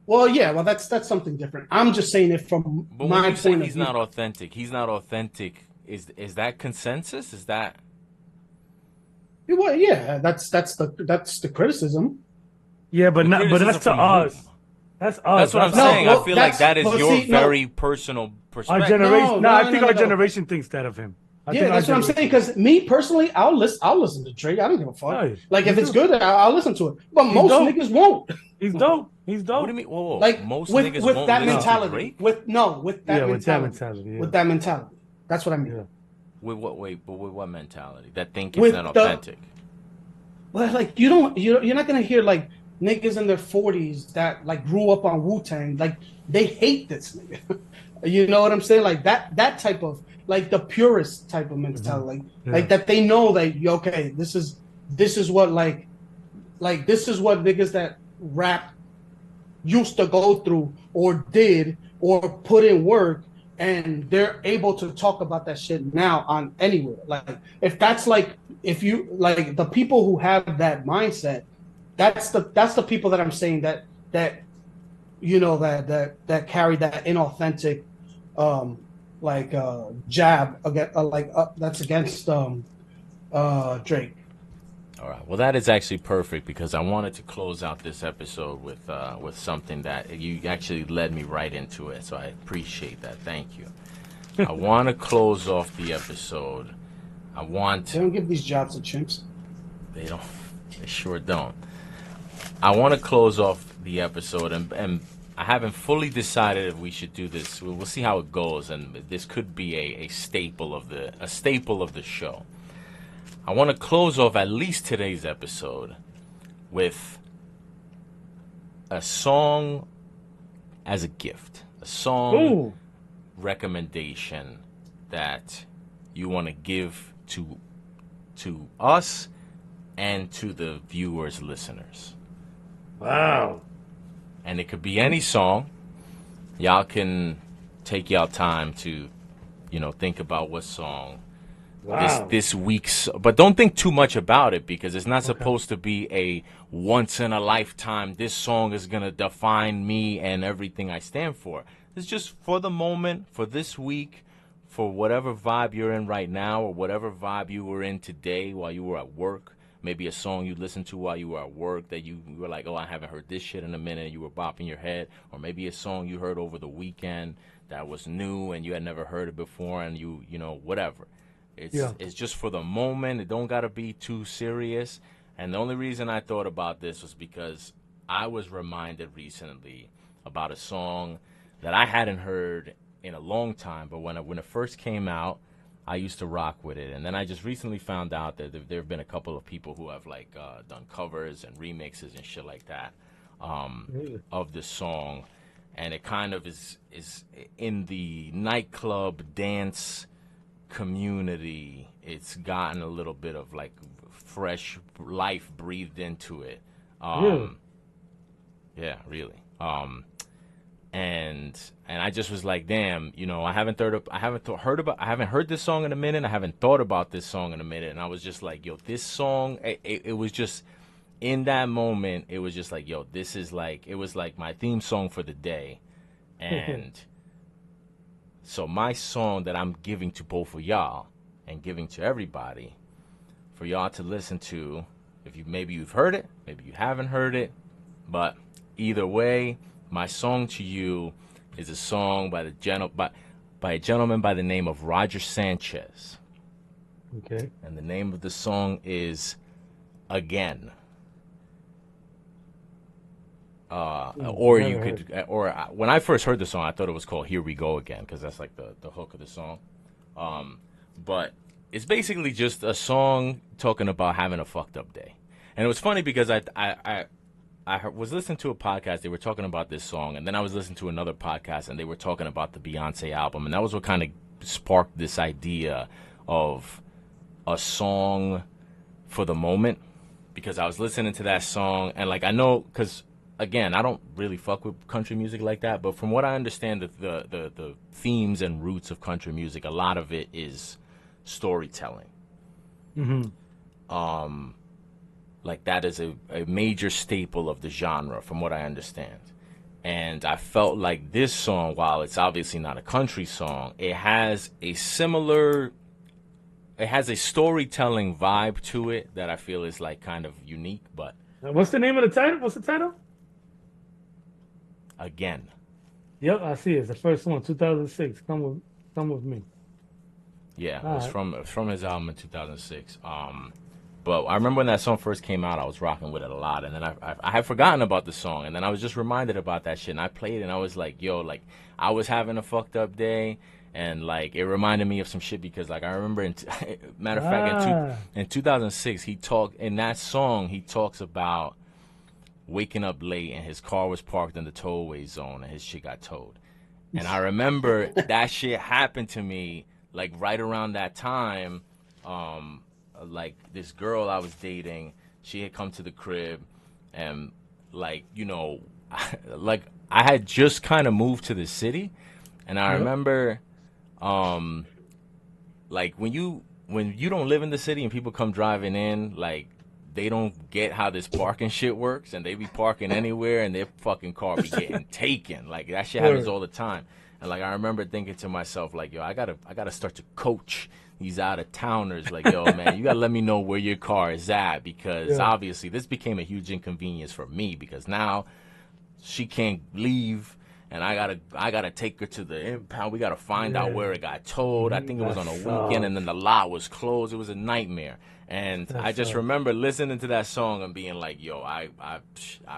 Well, yeah, well that's something different. I'm just saying it from but when my you say point of he's not view. authentic, he's not authentic. Is that consensus? Is that? Well, yeah, that's the criticism. Yeah, The but criticism that's to from whom? us. That's us. That's what I'm That's No, saying. I well, feel like that's that is well. your See, no, very personal our perspective. generation. no, No, no, I no, think no, our no, no. generation thinks that of him. I think Yeah, our that's what I'm saying. generation. Because me personally, I'll listen to Drake. I don't give a fuck. No, Like me if it's too. good, I'll listen to it. But He's most dope. niggas won't. He's dope. He's What do you dope. mean? Whoa. Like Most with niggas with won't that listen to mentality. Drake. With Yeah, that with that mentality. mentality. Yeah, With that mentality. That's what I mean. yeah. With what? Wait, but with what mentality? That think it's not With the authentic. well, like you're not gonna hear like niggas in their 40s that like grew up on Wu-Tang, like they hate this nigga. You know what I'm saying? Like that type of like the purist type of Hmm. mentality, Yeah. like that they know that okay, this is what this is what niggas that rap used to go through or did or put in work, and they're able to talk about that shit now on anywhere. Like if that's like if you like the people who have that mindset, that's the people that I'm saying that that carry that inauthentic jab against that's against Drake. All right. Well, that is actually perfect because I wanted to close out this episode with something that you actually led me right into it. So I appreciate that. Thank you. I want to close off the episode. They don't give these jobs to chimps. They don't. They sure don't. I want to close off the episode, and I haven't fully decided if we should do this. We'll see how it goes, and this could be a staple of the show. I want to close off at least today's episode with a song as a gift, a song Ooh. recommendation that you want to give to us and to the viewers, listeners. Wow. And it could be any song. Y'all can take y'all time to, think about what song Wow. this week's, but don't think too much about it because it's not Okay. supposed to be a once in a lifetime. This song is gonna define me and everything I stand for. It's just for the moment, for this week, for whatever vibe you're in right now, or whatever vibe you were in today while you were at work. Maybe a song you listened to while you were at work that you were like, oh, I haven't heard this shit in a minute, and you were bopping your head. Or maybe a song you heard over the weekend that was new and you had never heard it before, and whatever. It's just for the moment. It don't gotta be too serious. And the only reason I thought about this was because I was reminded recently about a song that I hadn't heard in a long time, but when it first came out, I used to rock with it. And then I just recently found out that there have been a couple of people who have done covers and remixes and shit like that of this song. And it kind of is in the nightclub dance community. It's gotten a little bit of like fresh life breathed into it. Yeah, really. And I just was like, damn, I haven't heard this song in a minute. I haven't thought about this song in a minute. And I was just like, yo, this song, it was just in that moment. It was just like, yo, this is like, it was like my theme song for the day. And so my song that I'm giving to both of y'all and giving to everybody for y'all to listen to, maybe you've heard it, maybe you haven't heard it, but either way, my song to you is a song by a gentleman by the name of Roger Sanchez. Okay. And the name of the song is Again. When I first heard the song, I thought it was called Here We Go Again, because that's like the hook of the song. But it's basically just a song talking about having a fucked up day. And it was funny because I was listening to a podcast. They were talking about this song, and then I was listening to another podcast, and they were talking about the Beyonce album, and that was what kind of sparked this idea of a song for the moment, because I was listening to that song, and I know, because again, I don't really fuck with country music like that, but from what I understand, the themes and roots of country music, a lot of it is storytelling. That is a major staple of the genre, from what I understand. And I felt like this song, while it's obviously not a country song, it has a storytelling vibe to it that I feel is kind of unique. But what's the name of the title? What's the title? Again. Yep, I see it. It's the first one, 2006. Come with me. Yeah, it was from his album in 2006. But I remember when that song first came out, I was rocking with it a lot. And then I had forgotten about the song. And then I was just reminded about that shit. And I played it, and I was like, yo, I was having a fucked up day. And, it reminded me of some shit because, I remember, matter of fact, in 2006, in that song, he talks about waking up late and his car was parked in the tollway zone and his shit got towed. And I remember that shit happened to me, right around that time. This girl I was dating, she had come to the crib, and I had just kind of moved to the city, and I remember, when you don't live in the city and people come driving in, they don't get how this parking shit works, and they be parking anywhere, and their fucking car be getting taken. That shit happens all the time. And I remember thinking to myself, yo, I gotta start to coach these out of towners. Yo, man, you gotta let me know where your car is at, because obviously this became a huge inconvenience for me, because now she can't leave, and I gotta take her to the impound. We gotta find out where it got towed. I think it was on a weekend, and then the lot was closed. It was a nightmare. And I just remember listening to that song and being like, yo, I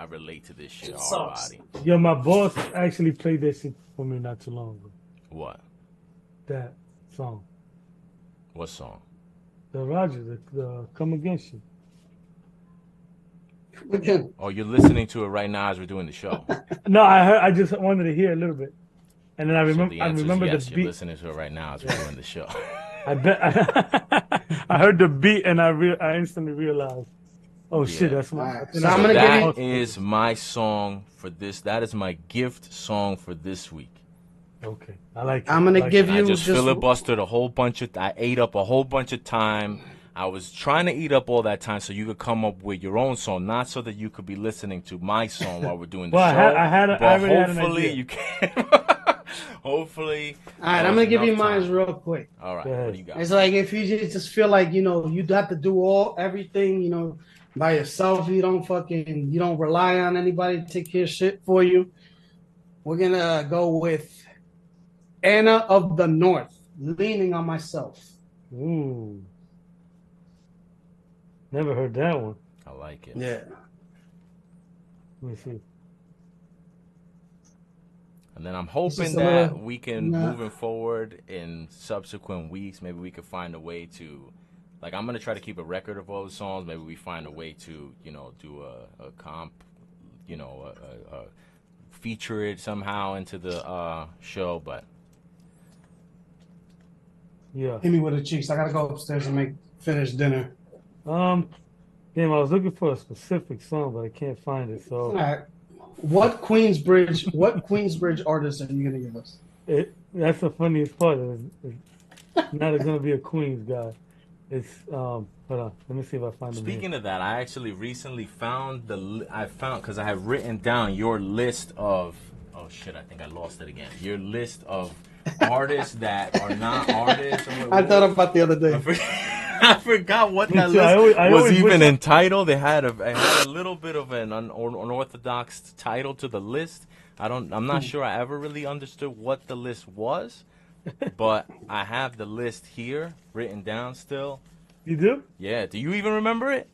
relate to this shit hard body. Yo, my boss actually played that shit for me not too long ago. What? That song. What song? The Roger, the Come Against You. Again. Oh, you're listening to it right now as we're doing the show. No, I just wanted to hear a little bit. And then I remember yes, the beat. You're listening to it right now as we're doing the show. I bet I heard the beat, and I instantly realized Oh shit, Yeah. that's my. Alright, so I'm gonna That give you. is my song for this. That is my gift song for this week. Okay, I like it. I'm gonna I like give it. I you just filibustered a whole bunch of. I ate up a whole bunch of time. I was trying to eat up all that time so you could come up with your own song, not so that you could be listening to my song while we're doing the Well, show. I but already had an hopefully idea. you can. Hopefully. All right, there I'm was gonna give you enough mine time. real quick. All right, Go ahead. what do you got? It's like if you just feel like you have to do everything by yourself. You don't rely on anybody to take care of shit for you. We're gonna go with Anna of the North, Leaning on Myself. Ooh, never heard that one. I like it. Yeah. Let me see. And then I'm It's hoping just a that little- we can, nah. moving forward in subsequent weeks, maybe we could find a way to, like, I'm going to try to keep a record of all the songs. Maybe we find a way to, do a comp, feature it somehow into the show. But Yeah. Hit me with the cheeks. I gotta go upstairs and finish dinner. Damn, I was looking for a specific song, but I can't find it. All So right. What Queensbridge artist are you gonna give us? that's the funniest part. It's not gonna be a Queens guy. It's hold on. Let me see if I find the name. speaking of that, I actually recently found because I have written down your list of, oh shit, I think I lost it again. Your list of artists that are not artists. I thought about the other day. I forgot what Me that too. I list was always even wish entitled. It had a little bit of an unorthodox title to the list. I'm not sure I ever really understood what the list was, but I have the list here written down still. You do? Yeah. Do you even remember it?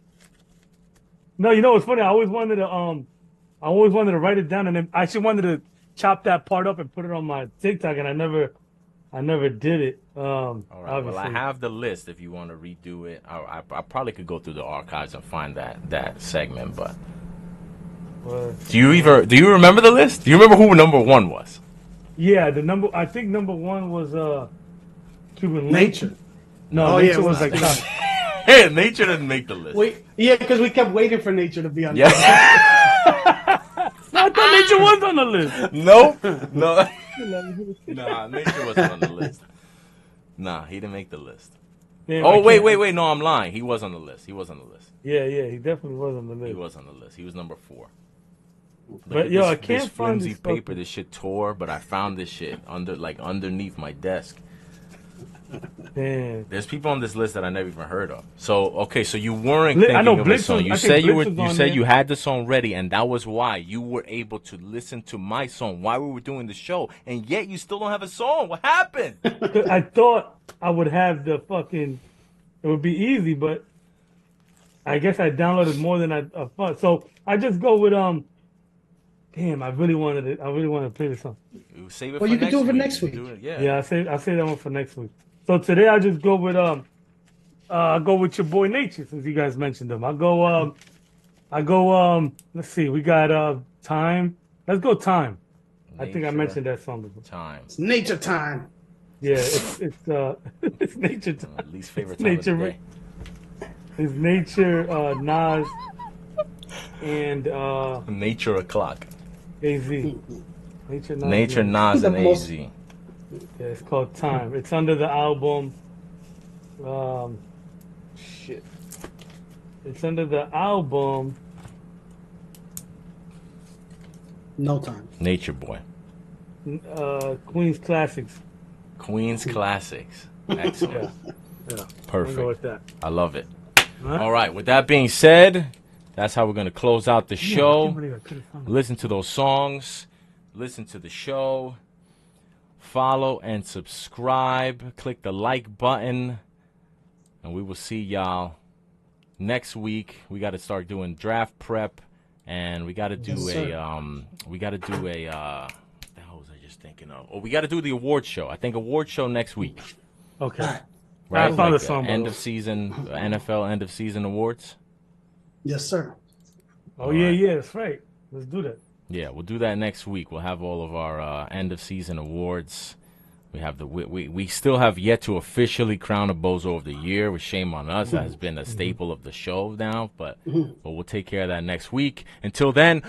No, you know what's funny? I always wanted to write it down, and then I actually wanted to chop that part up and put it on my TikTok, and I never did it. All right. Obviously. Well, I have the list if you want to redo it. I probably could go through the archives and find that segment, but. Do you remember the list? Do you remember who number one was? Yeah, I think number one was Cuban Nature. No, Oh, Nature yeah, was well, like top. Hey, Nature didn't make the list. Because we kept waiting for Nature to be on. Yeah. No, I thought Nature was on the list. No. Nah, Nature wasn't on the list. Nah, he didn't make the list. Damn, Oh, I wait. can't- No, I'm lying. He was on the list. Yeah, he definitely was on the list. He was on the list. He was number 4. Look But at yo, I this can't find flimsy this paper. fucking- This shit tore, but I found this shit underneath my desk. Damn. There's people on this list that I never even heard of. So okay, so you weren't I thinking know of a Blitz song. was- You I said think you were. Blitz was You on said there. you had the song ready, and that was why you were able to listen to my song while we were doing the show. And yet you still don't have a song. What happened? I thought I would have the fucking. It would be easy, but I guess I downloaded more than I thought. So I just go with Damn, I really wanted to play this song. You save it Well, for you could next do it for week. next You week. do it- Yeah. Yeah, I say that one for next week. So today I just go with I'll go with your boy Nature since you guys mentioned him. I go let's see, we got Time. Let's go Time. I think I Nature mentioned that song before. Time. It's Nature time. Yeah, it's it's Nature Time. Least favorite It's time Nature, of the day. It's Nature, Nas, and Nature o'clock. AZ. Nature, Nas, Nature, and Nas, and The most- AZ. Yeah, it's called Time. It's under the album. Shit. It's under the album. No time. Nature Boy. Queen's Classics. Queen's Classics. Excellent. Yeah. I'll go Perfect. with that. I love it. Huh? All right. With that being said, that's how we're going to close out the I show. can't believe I could've found it. Listen to those songs. Listen to the show. Follow and subscribe. Click the like button. And we will see y'all next week. We got to start doing draft prep. And we got to do Yes, what the sir. hell was I just thinking of? Oh, we got to do the award show. I think award show next week. Okay. All right. Right? I found Like a song, by end the of way. season, NFL end of season awards. Yes, sir. Oh, yeah, that's right. Let's do that. Yeah, we'll do that next week. We'll have all of our end of season awards We still have yet to officially crown a Bozo of the Year. With shame on us, that has been a staple of the show now. But we'll take care of that next week. Until then.